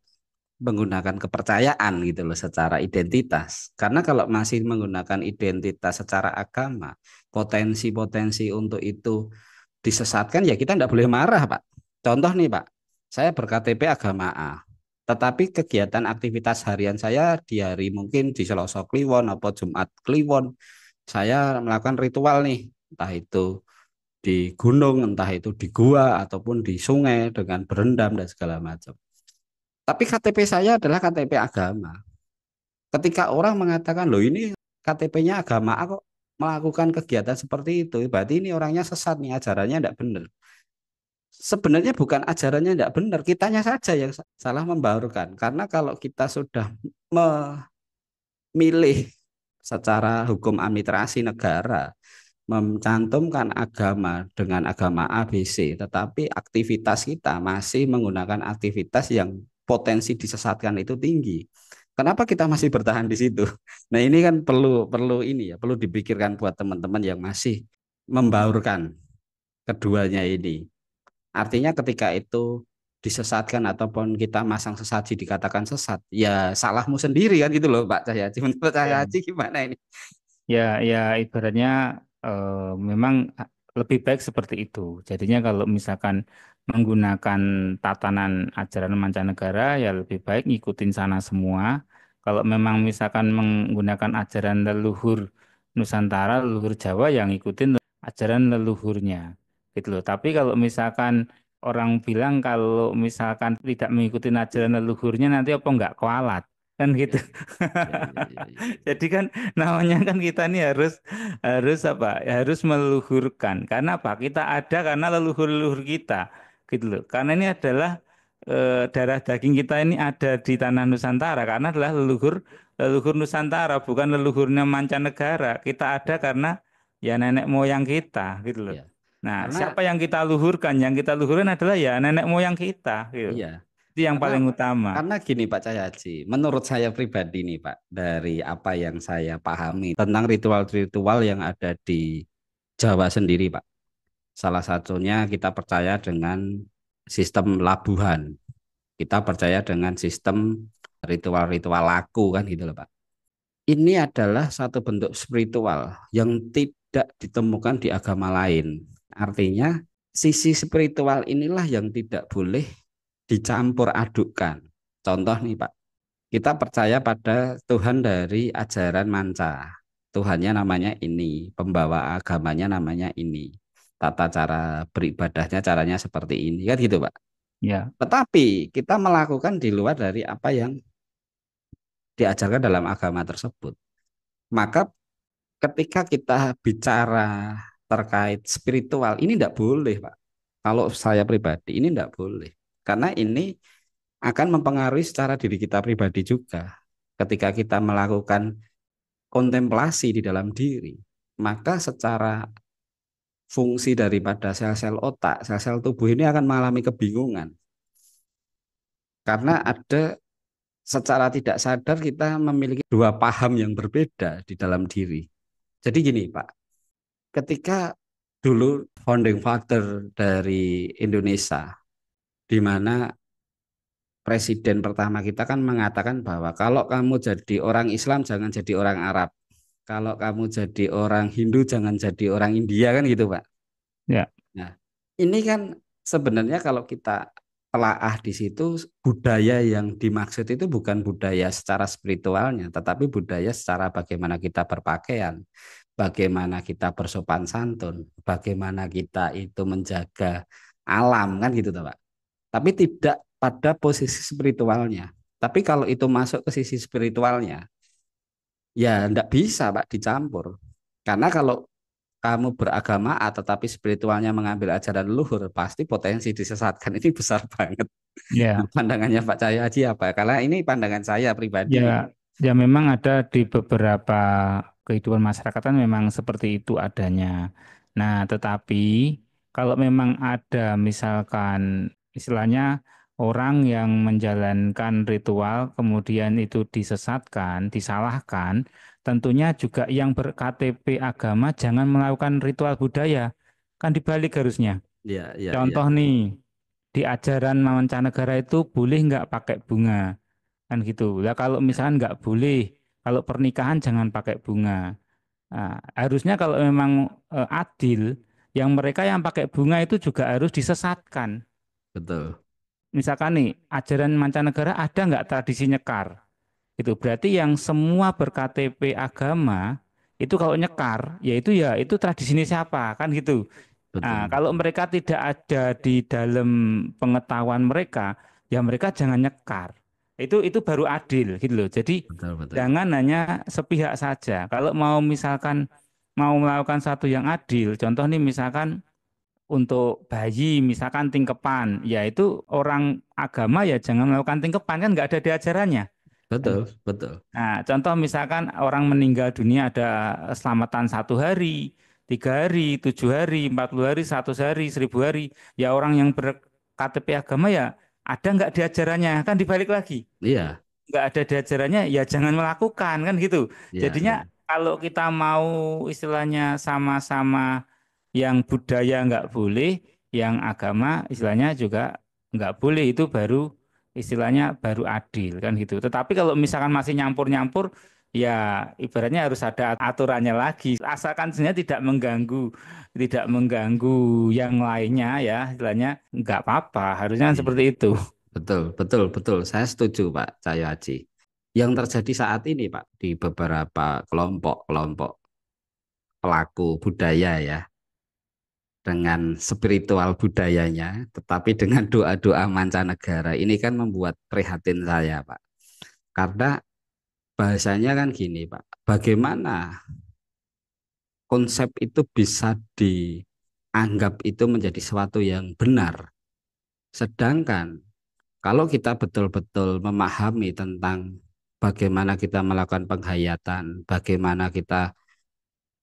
menggunakan kepercayaan gitu loh secara identitas. Karena kalau masih menggunakan identitas secara agama, potensi-potensi untuk itu disesatkan ya kita enggak boleh marah, Pak. Contoh nih, Pak. Saya ber-KTP agama A. Tetapi kegiatan aktivitas harian saya di hari mungkin di Selasa Kliwon atau Jumat Kliwon, saya melakukan ritual nih, entah itu di gunung, entah itu di gua ataupun di sungai dengan berendam dan segala macam. Tapi KTP saya adalah KTP agama. Ketika orang mengatakan, loh ini KTP-nya agama kok melakukan kegiatan seperti itu, berarti ini orangnya sesat nih, ajarannya tidak benar. Sebenarnya bukan ajarannya tidak benar, kitanya saja yang salah membaurkan. Karena kalau kita sudah memilih secara hukum administrasi negara, mencantumkan agama dengan agama ABC, tetapi aktivitas kita masih menggunakan aktivitas yang potensi disesatkan itu tinggi. Kenapa kita masih bertahan di situ? Nah, ini kan perlu perlu ini ya, perlu dipikirkan buat teman-teman yang masih membaurkan keduanya ini. Artinya ketika itu disesatkan ataupun kita masang sesaji dikatakan sesat, ya salahmu sendiri kan gitu loh Pak Cahyaji. Menurut Ya. Cahyaji gimana ini? Ya, ibaratnya memang lebih baik seperti itu. Jadinya kalau misalkan menggunakan tatanan ajaran mancanegara, ya lebih baik ngikutin sana semua. Kalau memang misalkan menggunakan ajaran leluhur Nusantara, leluhur Jawa, yang ngikutin ajaran leluhurnya, gitu loh. Tapi kalau misalkan orang bilang kalau misalkan tidak mengikuti ajaran leluhurnya, nanti apa nggak kualat, kan gitu. Ya, ya. Jadi kan namanya kan kita ini harus harus apa? Harus meluhurkan. Karena apa? Kita ada karena leluhur-leluhur kita, gitu loh. Karena ini adalah darah daging kita ini ada di tanah Nusantara karena adalah leluhur leluhur Nusantara, bukan leluhurnya mancanegara. Kita ada karena ya nenek moyang kita, gitu loh. Ya. Nah, Karena siapa yang kita luhurkan? Yang kita luhurkan adalah ya nenek moyang kita, gitu. iya, Itu yang karena paling utama. gini Pak Cahyaji, menurut saya pribadi nih Pak, dari apa yang saya pahami tentang ritual-ritual yang ada di Jawa sendiri Pak. Salah satunya kita percaya dengan sistem labuhan. Kita percaya dengan sistem ritual-ritual laku kan gitu loh Pak. Ini adalah satu bentuk spiritual yang tidak ditemukan di agama lain. Artinya sisi spiritual inilah yang tidak boleh dicampur adukkan. Contoh nih Pak, kita percaya pada Tuhan dari ajaran manca. Tuhannya namanya ini, pembawa agamanya namanya ini. Tata cara beribadahnya caranya seperti ini, kan gitu Pak. Ya, Tetapi kita melakukan di luar dari apa yang diajarkan dalam agama tersebut. Maka ketika kita bicara terkait spiritual, ini tidak boleh Pak. Kalau saya pribadi, ini tidak boleh. Karena ini akan mempengaruhi secara diri kita pribadi juga. Ketika kita melakukan kontemplasi di dalam diri, maka secara fungsi daripada sel-sel otak, sel-sel tubuh ini akan mengalami kebingungan. Karena ada secara tidak sadar kita memiliki dua paham yang berbeda di dalam diri. Jadi gini Pak, ketika dulu founding father dari Indonesia, di mana presiden pertama kita kan mengatakan bahwa kalau kamu jadi orang Islam jangan jadi orang Arab. Kalau kamu jadi orang Hindu jangan jadi orang India kan gitu, Pak. ya, Nah, ini kan sebenarnya kalau kita telaah di situ budaya yang dimaksud itu bukan budaya secara spiritualnya, tetapi budaya secara bagaimana kita berpakaian, bagaimana kita bersopan santun, bagaimana kita itu menjaga alam kan gitu, Pak. Tapi tidak pada posisi spiritualnya. Tapi kalau itu masuk ke sisi spiritualnya, ya enggak bisa Pak dicampur. Karena kalau kamu beragama A tetapi spiritualnya mengambil ajaran leluhur, pasti potensi disesatkan ini besar banget. Nah, ya. pandangannya Pak Cahyaji apa? Karena ini pandangan saya pribadi Ya, nih. ya memang ada di beberapa kehidupan masyarakat kan memang seperti itu adanya. Nah, tetapi kalau memang ada misalkan istilahnya orang yang menjalankan ritual kemudian itu disesatkan, disalahkan, tentunya juga yang ber-KTP agama jangan melakukan ritual budaya. Kan dibalik harusnya. Iya, iya, iya. Contoh nih, di ajaran mancanegara itu boleh nggak pakai bunga? Kan gitu. Lah kalau Ya, misalkan nggak boleh, kalau pernikahan jangan pakai bunga. Nah, harusnya kalau memang adil, yang mereka yang pakai bunga itu juga harus disesatkan. betul. Misalkan nih, ajaran mancanegara ada nggak tradisi nyekar? Itu berarti yang semua ber-KTP agama itu kalau nyekar, ya itu tradisinya siapa? Kan gitu. Nah, Betul. kalau mereka tidak ada di dalam pengetahuan mereka, ya mereka jangan nyekar. Itu baru adil gitu loh. Jadi Betul, betul. jangan hanya sepihak saja. Kalau mau misalkan mau melakukan satu yang adil, contoh nih misalkan untuk bayi misalkan tingkepan, ya itu orang agama ya jangan melakukan tingkepan kan nggak ada di ajarannya. Kan. Betul, betul. Nah, contoh misalkan orang meninggal dunia ada selamatan 1 hari, 3 hari, 7 hari, 40 hari, 100 hari, 1000 hari. Ya orang yang ber-KTP agama ya ada nggak di ajarannya kan dibalik lagi. Iya, Nggak ada di ajarannya ya jangan melakukan kan gitu. iya, Jadinya iya. kalau kita mau istilahnya sama-sama yang budaya nggak boleh, yang agama istilahnya juga nggak boleh, itu baru istilahnya baru adil kan gitu. Tetapi kalau misalkan masih nyampur-nyampur, ya ibaratnya harus ada aturannya lagi. Asalkan sebenarnya tidak mengganggu yang lainnya ya, istilahnya nggak apa-apa. Harusnya kan Iya. seperti itu. Betul, betul, betul. Saya setuju, Pak Cahyo Haji. Yang terjadi saat ini, Pak, di beberapa kelompok-kelompok pelaku budaya ya, dengan spiritual budayanya, tetapi dengan doa-doa mancanegara, ini kan membuat prihatin saya, Pak. Karena bahasanya kan gini, Pak, bagaimana konsep itu bisa dianggap itu menjadi sesuatu yang benar. Sedangkan kalau kita betul-betul memahami tentang bagaimana kita melakukan penghayatan, bagaimana kita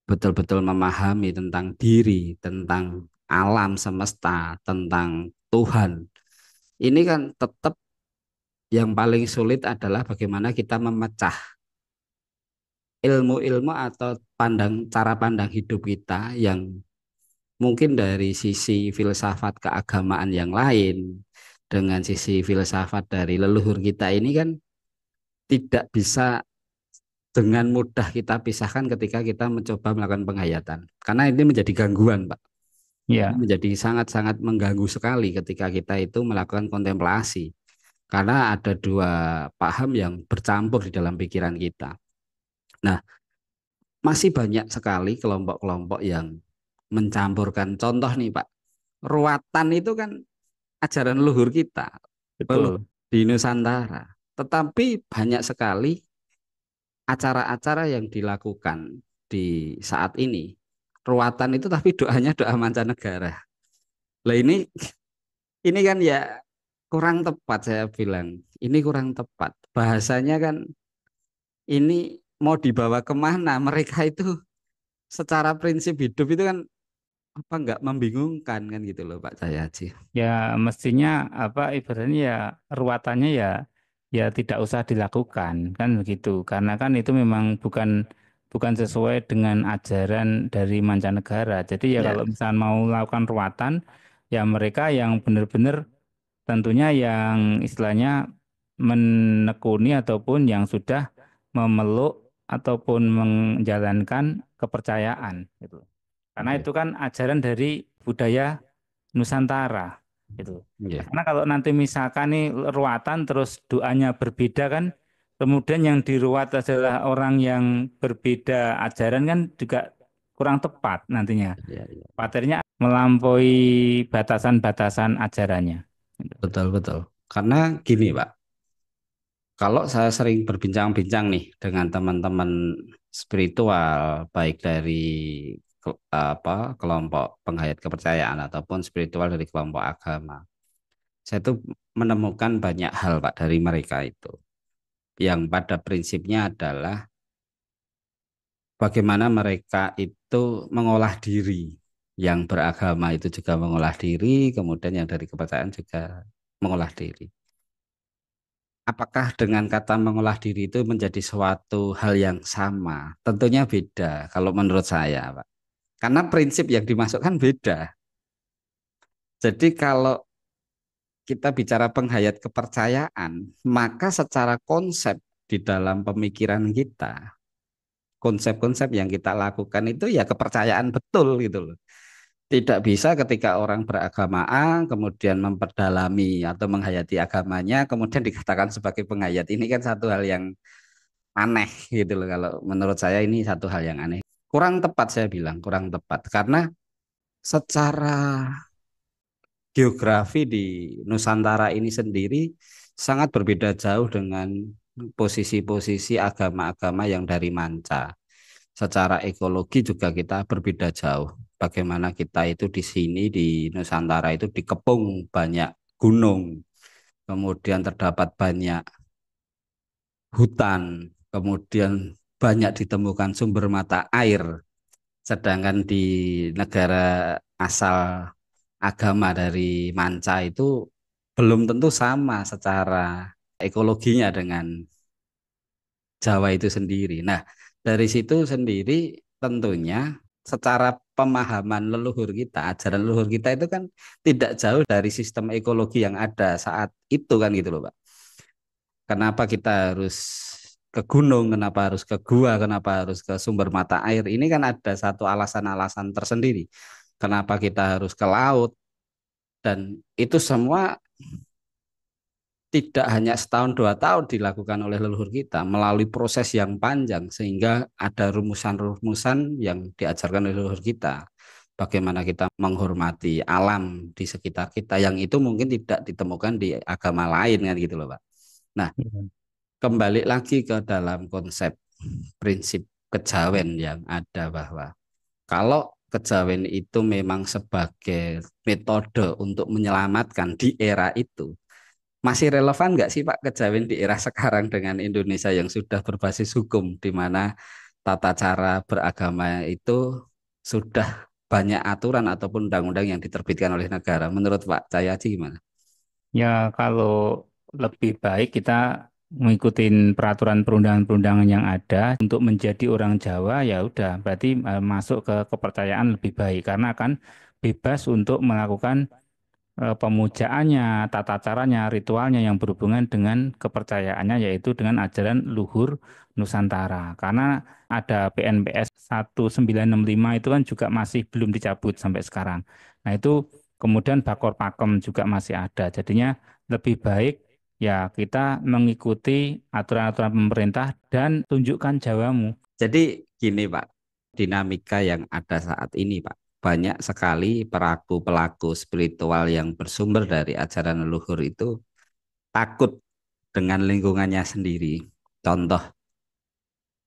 betul-betul memahami tentang diri, tentang alam semesta, tentang Tuhan, ini kan tetap yang paling sulit adalah bagaimana kita memecah ilmu-ilmu atau cara pandang hidup kita yang mungkin dari sisi filsafat keagamaan yang lain dengan sisi filsafat dari leluhur kita ini kan tidak bisa dengan mudah kita pisahkan ketika kita mencoba melakukan penghayatan. Karena ini menjadi gangguan, Pak. Ini Ya, menjadi sangat-sangat mengganggu sekali ketika kita itu melakukan kontemplasi. Karena ada dua paham yang bercampur di dalam pikiran kita. Nah, masih banyak sekali kelompok-kelompok yang mencampurkan. Contoh nih, Pak, ruatan itu kan ajaran leluhur kita, leluhur betul. di Nusantara. Tetapi banyak sekali acara-acara yang dilakukan di saat ini ruatan itu tapi doanya doa mancanegara. Lah ini kan ya kurang tepat saya bilang. Ini kurang tepat. Bahasanya kan ini mau dibawa kemana? Mereka itu secara prinsip hidup itu kan apa nggak membingungkan kan gitu loh Pak Cahyadi. Ya mestinya apa ibaratnya ya ruatannya ya tidak usah dilakukan kan begitu. Karena kan itu memang bukan bukan sesuai dengan ajaran dari mancanegara. Jadi ya Ya, kalau misalnya mau melakukan ruatan, ya mereka yang benar-benar tentunya yang istilahnya menekuni ataupun yang sudah memeluk ataupun menjalankan kepercayaan gitu. Karena ya, itu kan ajaran dari budaya Nusantara gitu. ya, Karena kalau nanti misalkan nih ruatan terus doanya berbeda kan, kemudian yang diruat adalah orang yang berbeda ajaran kan juga kurang tepat nantinya. ya, ya. Materinya melampaui batasan-batasan ajarannya. Gitu. Betul betul. Karena gini Pak, kalau saya sering berbincang-bincang nih dengan teman-teman spiritual, baik dari kelompok penghayat kepercayaan ataupun spiritual dari kelompok agama, saya tuh menemukan banyak hal Pak dari mereka itu, yang pada prinsipnya adalah bagaimana mereka itu mengolah diri, yang beragama itu juga mengolah diri, kemudian yang dari kepercayaan juga mengolah diri. Apakah dengan kata mengolah diri itu menjadi suatu hal yang sama? Tentunya beda kalau menurut saya, Pak. Karena prinsip yang dimasukkan beda. Jadi kalau kita bicara penghayat kepercayaan, maka secara konsep di dalam pemikiran kita, konsep-konsep yang kita lakukan itu ya kepercayaan betul gitu loh. Tidak bisa ketika orang beragama A kemudian memperdalami atau menghayati agamanya kemudian dikatakan sebagai penghayat. Ini kan satu hal yang aneh gitu loh. Kalau menurut saya ini satu hal yang aneh. Kurang tepat saya bilang, kurang tepat. Karena secara geografi di Nusantara ini sendiri sangat berbeda jauh dengan posisi-posisi agama-agama yang dari manca. Secara ekologi juga kita berbeda jauh. Bagaimana kita itu di sini di Nusantara itu dikepung banyak gunung, kemudian terdapat banyak hutan, kemudian banyak ditemukan sumber mata air. Sedangkan di negara asal agama dari manca itu belum tentu sama secara ekologinya dengan Jawa itu sendiri. Nah, dari situ sendiri tentunya secara pemahaman leluhur kita, ajaran leluhur kita itu kan tidak jauh dari sistem ekologi yang ada saat itu kan gitu loh Pak. Kenapa kita harus ke gunung, kenapa harus ke gua, kenapa harus ke sumber mata air? Ini kan ada satu alasan-alasan tersendiri. Kenapa kita harus ke laut? Dan itu semua tidak hanya setahun 2 tahun dilakukan oleh leluhur kita melalui proses yang panjang sehingga ada rumusan-rumusan yang diajarkan oleh leluhur kita. Bagaimana kita menghormati alam di sekitar kita yang itu mungkin tidak ditemukan di agama lain kan gitu loh Pak. Nah, Iya. kembali lagi ke dalam konsep prinsip kejawen yang ada bahwa kalau kejawen itu memang sebagai metode untuk menyelamatkan di era itu, masih relevan nggak sih Pak kejawen di era sekarang dengan Indonesia yang sudah berbasis hukum, di mana tata cara beragama itu sudah banyak aturan ataupun undang-undang yang diterbitkan oleh negara. Menurut Pak Cahyaji gimana? Ya, kalau lebih baik kita mengikuti peraturan perundangan-perundangan yang ada untuk menjadi orang Jawa, ya udah berarti masuk ke kepercayaan lebih baik karena akan bebas untuk melakukan pemujaannya, tata caranya, ritualnya yang berhubungan dengan kepercayaannya yaitu dengan ajaran luhur Nusantara. Karena ada PNPS 1965 itu kan juga masih belum dicabut sampai sekarang. Nah, itu kemudian Bakor Pakem juga masih ada. Jadinya lebih baik ya kita mengikuti aturan-aturan pemerintah dan tunjukkan Jawamu. Jadi gini Pak, dinamika yang ada saat ini Pak, banyak sekali pelaku-pelaku spiritual yang bersumber dari ajaran leluhur itu takut dengan lingkungannya sendiri. Contoh,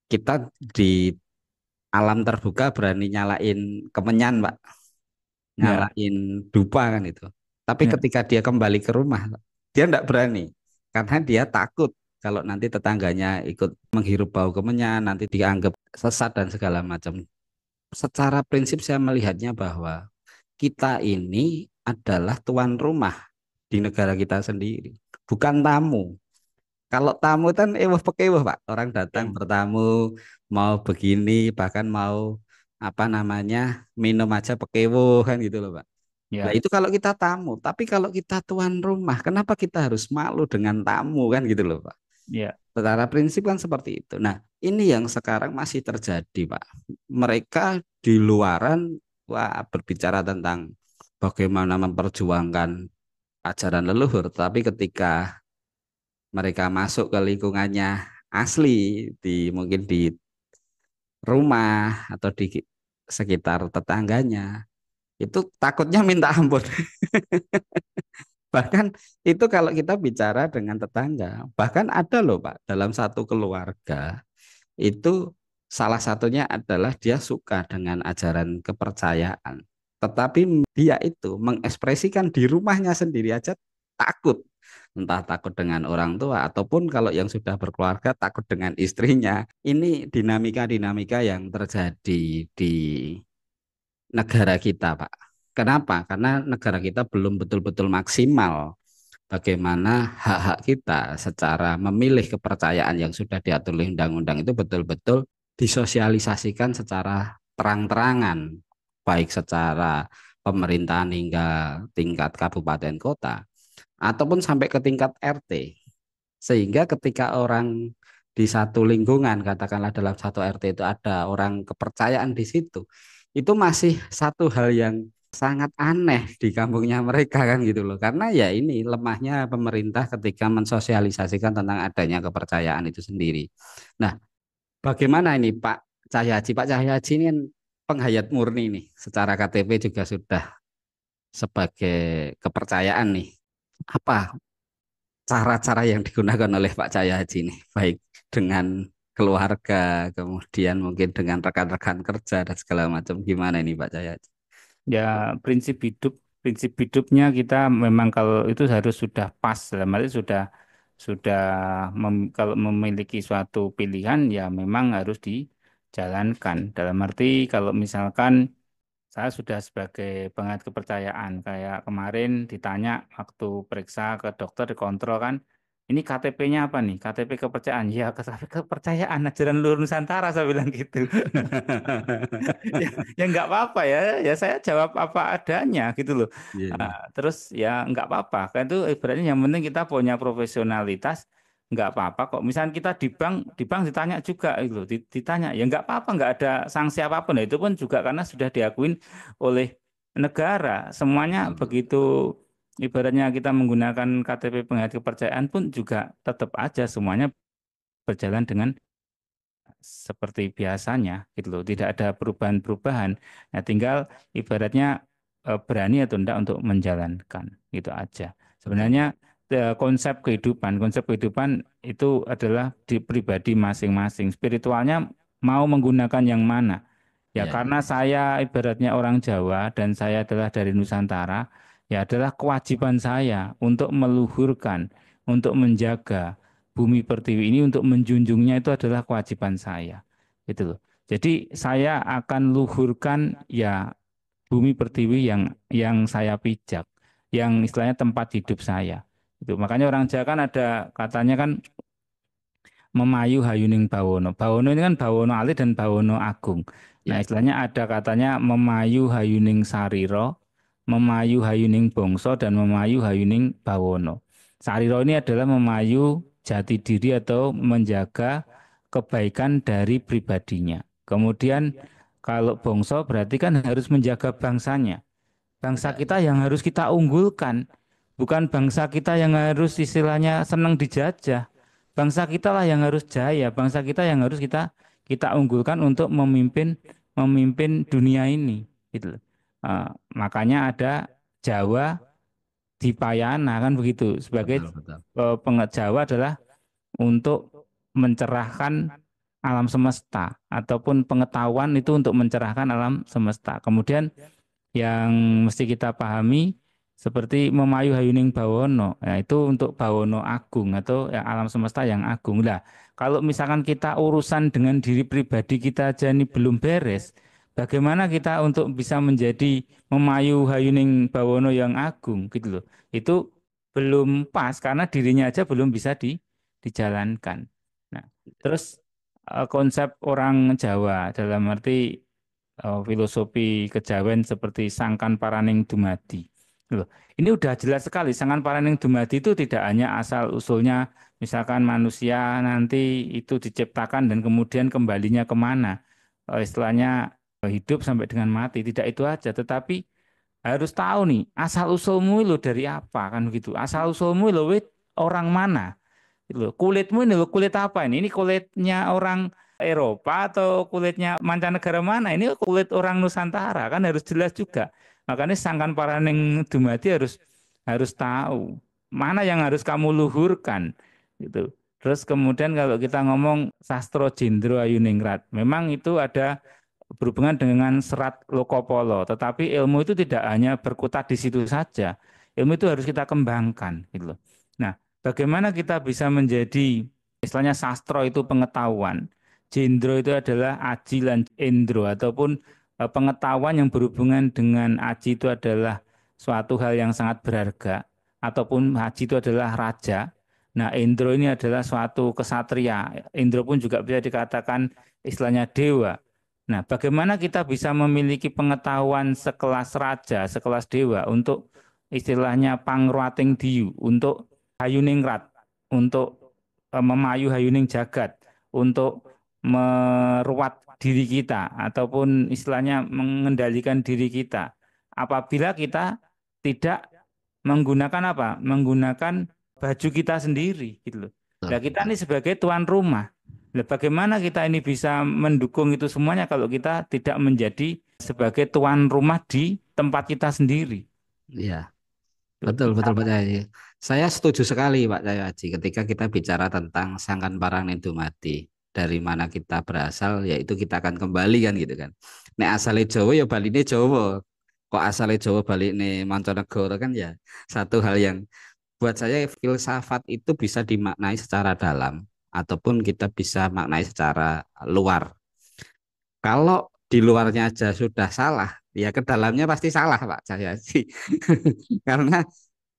kita di alam terbuka berani nyalain kemenyan Pak, Ya, nyalain dupa kan itu. Tapi ya, ketika dia kembali ke rumah, dia enggak berani karena dia takut kalau nanti tetangganya ikut menghirup bau kemenyan, nanti dianggap sesat dan segala macam. Secara prinsip saya melihatnya bahwa kita ini adalah tuan rumah di negara kita sendiri, bukan tamu. Kalau tamu kan pekeweh Pak, orang datang ya, bertamu mau begini bahkan mau apa namanya minum aja pekeweh kan gitu loh Pak. Nah ya, itu kalau kita tamu, tapi kalau kita tuan rumah, kenapa kita harus malu dengan tamu kan gitu loh Pak. ya, Secara prinsip kan seperti itu. Nah ini yang sekarang masih terjadi Pak. Mereka di luaran wah berbicara tentang bagaimana memperjuangkan ajaran leluhur, tapi ketika mereka masuk ke lingkungannya asli di mungkin di rumah atau di sekitar tetangganya itu takutnya minta ampun. Bahkan itu kalau kita bicara dengan tetangga, bahkan ada loh Pak dalam satu keluarga itu salah satunya adalah dia suka dengan ajaran kepercayaan. Tetapi dia itu mengekspresikan di rumahnya sendiri aja takut. Entah takut dengan orang tua ataupun kalau yang sudah berkeluarga takut dengan istrinya. Ini dinamika-dinamika yang terjadi di negara kita, Pak. Kenapa? Karena negara kita belum betul-betul maksimal bagaimana hak-hak kita secara memilih kepercayaan yang sudah diatur oleh undang-undang itu betul-betul disosialisasikan secara terang-terangan, baik secara pemerintahan hingga tingkat kabupaten kota, ataupun sampai ke tingkat RT. Sehingga ketika orang di satu lingkungan, katakanlah dalam satu RT itu ada orang kepercayaan di situ, itu masih satu hal yang sangat aneh di kampungnya mereka kan gitu loh. Karena ya ini lemahnya pemerintah ketika mensosialisasikan tentang adanya kepercayaan itu sendiri. Nah, bagaimana ini Pak Cahyaji? Pak Cahyaji ini kan penghayat murni nih, secara KTP juga sudah sebagai kepercayaan nih. Apa cara-cara yang digunakan oleh Pak Cahyaji nih, baik dengan keluarga, kemudian mungkin dengan rekan-rekan kerja dan segala macam. Gimana ini Pak Cahyaji? ya prinsip hidupnya kita memang kalau itu harus sudah pas dalam arti sudah kalau memiliki suatu pilihan ya memang harus dijalankan dalam arti kalau misalkan saya sudah sebagai penganut kepercayaan kayak kemarin ditanya waktu periksa ke dokter dikontrol kan ini KTP-nya apa nih? KTP kepercayaan. Ya, KTP kepercayaan ajaran luhur Nusantara, saya bilang gitu. Ya, ya nggak apa-apa ya. Ya saya jawab apa adanya gitu loh. Iya, iya. Terus ya nggak apa-apa. Kan itu ibaratnya yang penting kita punya profesionalitas. Nggak apa-apa kok. Misalnya kita di bank ditanya juga gitu loh. Ditanya ya nggak apa-apa. Nggak ada sanksi apapun. Nah, itu pun juga karena sudah diakuin oleh negara. Semuanya Betul. begitu. Ibaratnya kita menggunakan KTP penghati kepercayaan pun juga tetap aja semuanya berjalan dengan seperti biasanya gitu loh. Tidak ada perubahan-perubahan. Nah, tinggal ibaratnya berani atau enggak untuk menjalankan gitu aja. Betul. Sebenarnya konsep kehidupan itu adalah di pribadi masing-masing. Spiritualnya mau menggunakan yang mana? Ya Iya, karena iya. saya ibaratnya orang Jawa dan saya adalah dari Nusantara, ya adalah kewajiban saya untuk meluhurkan, untuk menjaga bumi pertiwi ini, untuk menjunjungnya itu adalah kewajiban saya. Gitu loh. Jadi saya akan luhurkan ya bumi pertiwi yang saya pijak, yang istilahnya tempat hidup saya. Itu makanya orang Jawa kan ada katanya kan Memayu Hayuning Bawono. Bawono ini kan Bawono Alit dan Bawono Agung. Nah, Ya, istilahnya ada katanya Memayu Hayuning Sariro, Memayu Hayuning Bongso, dan Memayu Hayuning Bawono. Sariro ini adalah memayu jati diri atau menjaga kebaikan dari pribadinya. Kemudian kalau Bongso berarti kan harus menjaga bangsanya. Bangsa ya, kita yang harus kita unggulkan, bukan bangsa kita yang harus istilahnya senang dijajah. Bangsa kita lah yang harus jaya, bangsa kita yang harus kita unggulkan untuk memimpin memimpin dunia ini, gitu loh. Makanya ada Jawa Dipayana kan begitu. Sebagai betul, betul. Jawa adalah untuk mencerahkan alam semesta ataupun pengetahuan itu untuk mencerahkan alam semesta. Kemudian yang mesti kita pahami seperti Memayu Hayuning Bawono, ya itu untuk Bawono Agung atau ya, alam semesta yang agung lah. Kalau misalkan kita urusan dengan diri pribadi kita aja ini belum beres, bagaimana kita untuk bisa menjadi Memayu Hayuning Bawono yang agung gitu loh. Itu belum pas karena dirinya aja belum bisa dijalankan. Nah, terus konsep orang Jawa dalam arti filosofi kejawen seperti sangkan paraning dumadi. Loh, ini udah jelas sekali sangkan paraning dumadi itu tidak hanya asal usulnya misalkan manusia nanti itu diciptakan dan kemudian kembalinya kemana. Istilahnya hidup sampai dengan mati. Tidak itu aja, tetapi harus tahu nih asal usulmu lo dari apa kan begitu. Asal usulmu lo wit orang mana? Gitu loh. Kulitmu ini loh, kulit apa ini? Ini kulitnya orang Eropa atau kulitnya mancanegara mana? Ini kulit orang Nusantara kan harus jelas juga. Makanya sangkan paraning dumadi harus tahu mana yang harus kamu luhurkan gitu. Terus kemudian kalau kita ngomong sastro Jendro Ayuningrat, memang itu ada berhubungan dengan serat Lokopolo, tetapi ilmu itu tidak hanya berkutat di situ saja. Ilmu itu harus kita kembangkan gitu loh. Nah, bagaimana kita bisa menjadi istilahnya sastro itu pengetahuan. Jendro itu adalah aji dan endro ataupun pengetahuan yang berhubungan dengan aji itu adalah suatu hal yang sangat berharga ataupun haji itu adalah raja. Nah, endro ini adalah suatu kesatria. Endro pun juga bisa dikatakan istilahnya dewa. Nah, bagaimana kita bisa memiliki pengetahuan sekelas raja, sekelas dewa untuk istilahnya pangruating diyu, untuk hayuningrat, untuk memayu hayuning jagat, untuk meruat diri kita ataupun istilahnya mengendalikan diri kita. Apabila kita tidak menggunakan apa? Menggunakan baju kita sendiri gitu loh. Nah, Betul, kita betul. ini sebagai tuan rumah. Nah, bagaimana kita ini bisa mendukung itu semuanya kalau kita tidak menjadi sebagai tuan rumah di tempat kita sendiri? Iya, Tuh, betul, betul, Pak Cahaji. Saya setuju sekali, Pak Cahaji, ketika kita bicara tentang sangkan parang itu mati. Dari mana kita berasal, yaitu kita akan kembali kan gitu kan. Nek asale Jawa ya baline Jawa. Kok asale Jawa balik nih Mancanegara kan ya satu hal yang buat saya filsafat itu bisa dimaknai secara dalam ataupun kita bisa maknai secara luar. Kalau di luarnya aja sudah salah, ya ke dalamnya pasti salah, Pak Cahyadi. Karena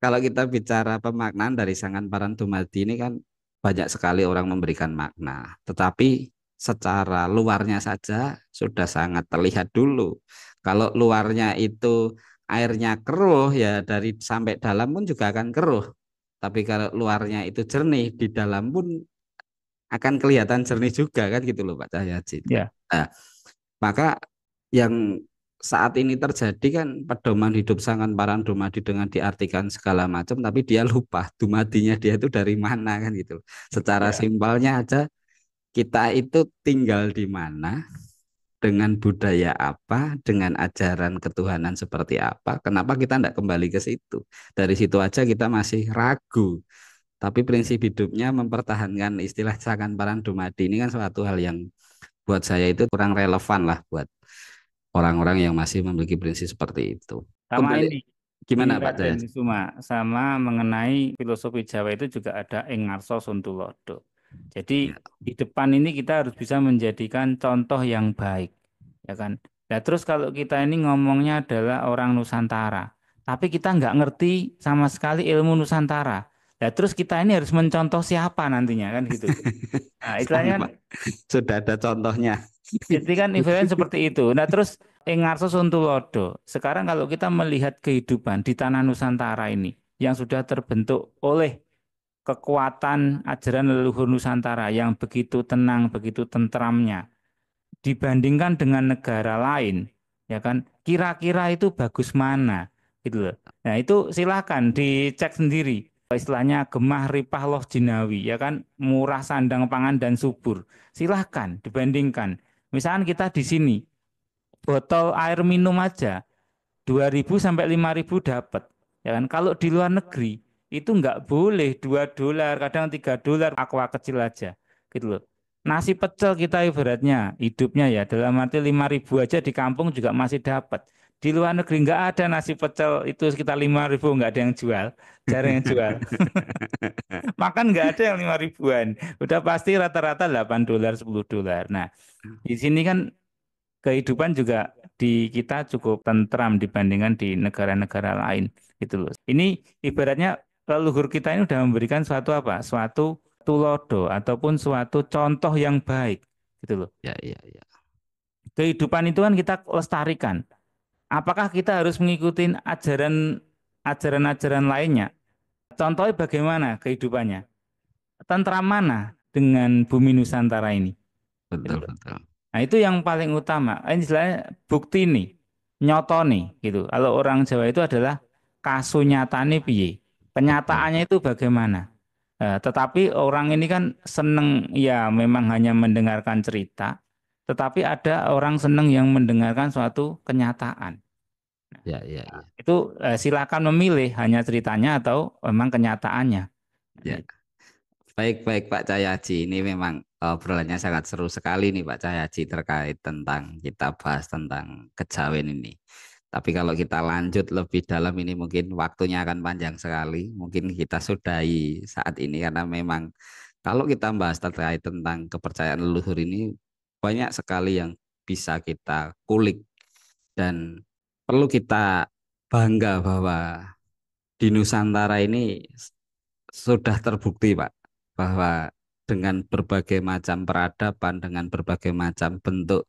kalau kita bicara pemaknaan dari Sangan Paran Dumadi ini kan banyak sekali orang memberikan makna, tetapi secara luarnya saja sudah sangat terlihat dulu. Kalau luarnya itu airnya keruh ya dari sampai dalam pun juga akan keruh. Tapi kalau luarnya itu jernih, di dalam pun akan kelihatan jernih juga kan gitu loh Pak Cahyadi. Ya, Nah, maka yang saat ini terjadi kan pedoman hidup Sangan Paran Dumadi dengan diartikan segala macam, tapi dia lupa dumadinya dia itu dari mana kan gitu. Secara ya, simpelnya aja kita itu tinggal di mana, dengan budaya apa, dengan ajaran ketuhanan seperti apa. Kenapa kita tidak kembali ke situ? Dari situ aja kita masih ragu. Tapi prinsip hidupnya mempertahankan istilah Sangan Paran Dumadi ini kan suatu hal yang buat saya itu kurang relevan lah buat orang-orang yang masih memiliki prinsip seperti itu. sama Kembali ini gimana Pak Jaya? Raden Kusuma, sama mengenai filosofi Jawa itu juga ada Engarso Suntulodo. Jadi Ya. di depan ini kita harus bisa menjadikan contoh yang baik, ya kan? Nah terus kalau kita ini ngomongnya adalah orang Nusantara, tapi kita nggak ngerti sama sekali ilmu Nusantara. Nah terus kita ini harus mencontoh siapa nantinya kan gitu. Nah istilahnya kan Sama, sudah ada contohnya. jadi kan equivalent seperti itu. Nah, terus Engarso Suntulodo. Sekarang kalau kita melihat kehidupan di tanah Nusantara ini yang sudah terbentuk oleh kekuatan ajaran leluhur Nusantara yang begitu tenang, begitu tentramnya dibandingkan dengan negara lain, ya kan? Kira-kira itu bagus mana, gitu loh. Nah, itu silakan dicek sendiri. Istilahnya gemah ripah loh jinawi, ya kan? Murah sandang pangan dan subur. Silahkan dibandingkan. Misalkan kita di sini, botol air minum aja 2.000 sampai 5.000 dapat. Ya kan? Kalau di luar negeri itu nggak boleh 2 dolar, kadang 3 dolar aqua kecil aja. Gitu loh. Nasi pecel kita ibaratnya hidupnya ya dalam arti 5.000 aja di kampung juga masih dapat. Di luar negeri nggak ada nasi pecel itu sekitar 5.000 nggak ada yang jual, jarang yang jual. Makan nggak ada yang 5.000-an. Udah pasti rata-rata 8 dolar, 10 dolar. Nah, di sini kan kehidupan juga di kita cukup tentram dibandingkan di negara-negara lain gitu loh. Ini ibaratnya leluhur kita ini sudah memberikan suatu apa? Suatu tulodo ataupun suatu contoh yang baik gitu loh. Ya, ya, ya. Kehidupan itu kan kita lestarikan. Apakah kita harus mengikuti ajaran-ajaran lainnya? Contohnya bagaimana kehidupannya? Tentram mana dengan bumi Nusantara ini? Gitu Betul, loh. betul. Nah, itu yang paling utama. Ini istilahnya bukti nih, nyoto nih, gitu. Kalau orang Jawa itu adalah kasunyatane piye. Betul. Kenyataannya itu bagaimana. Tetapi orang ini kan seneng ya memang hanya mendengarkan cerita, tetapi ada orang seneng yang mendengarkan suatu kenyataan. Ya, ya, ya. Itu silakan memilih hanya ceritanya atau memang kenyataannya. Ya. Baik-baik Pak Cahyaji, ini memang obrolannya sangat seru sekali nih Pak Cahyaji terkait tentang kita bahas tentang kejawen ini. Tapi kalau kita lanjut lebih dalam ini mungkin waktunya akan panjang sekali. Mungkin kita sudahi saat ini karena memang kalau kita bahas terkait tentang kepercayaan leluhur ini banyak sekali yang bisa kita kulik dan perlu kita bangga bahwa di Nusantara ini sudah terbukti Pak bahwa dengan berbagai macam peradaban, dengan berbagai macam bentuk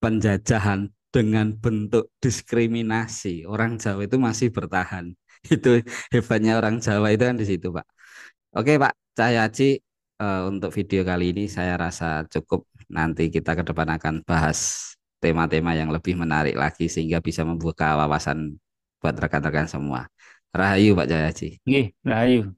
penjajahan, dengan bentuk diskriminasi, orang Jawa itu masih bertahan. Itu hebatnya orang Jawa itu kan di situ, Pak. Oke, Pak Cahyaji, untuk video kali ini saya rasa cukup. Nanti kita ke depan akan bahas tema-tema yang lebih menarik lagi sehingga bisa membuka wawasan buat rekan-rekan semua. Rahayu, Pak Cahyaji. Nggih, rahayu.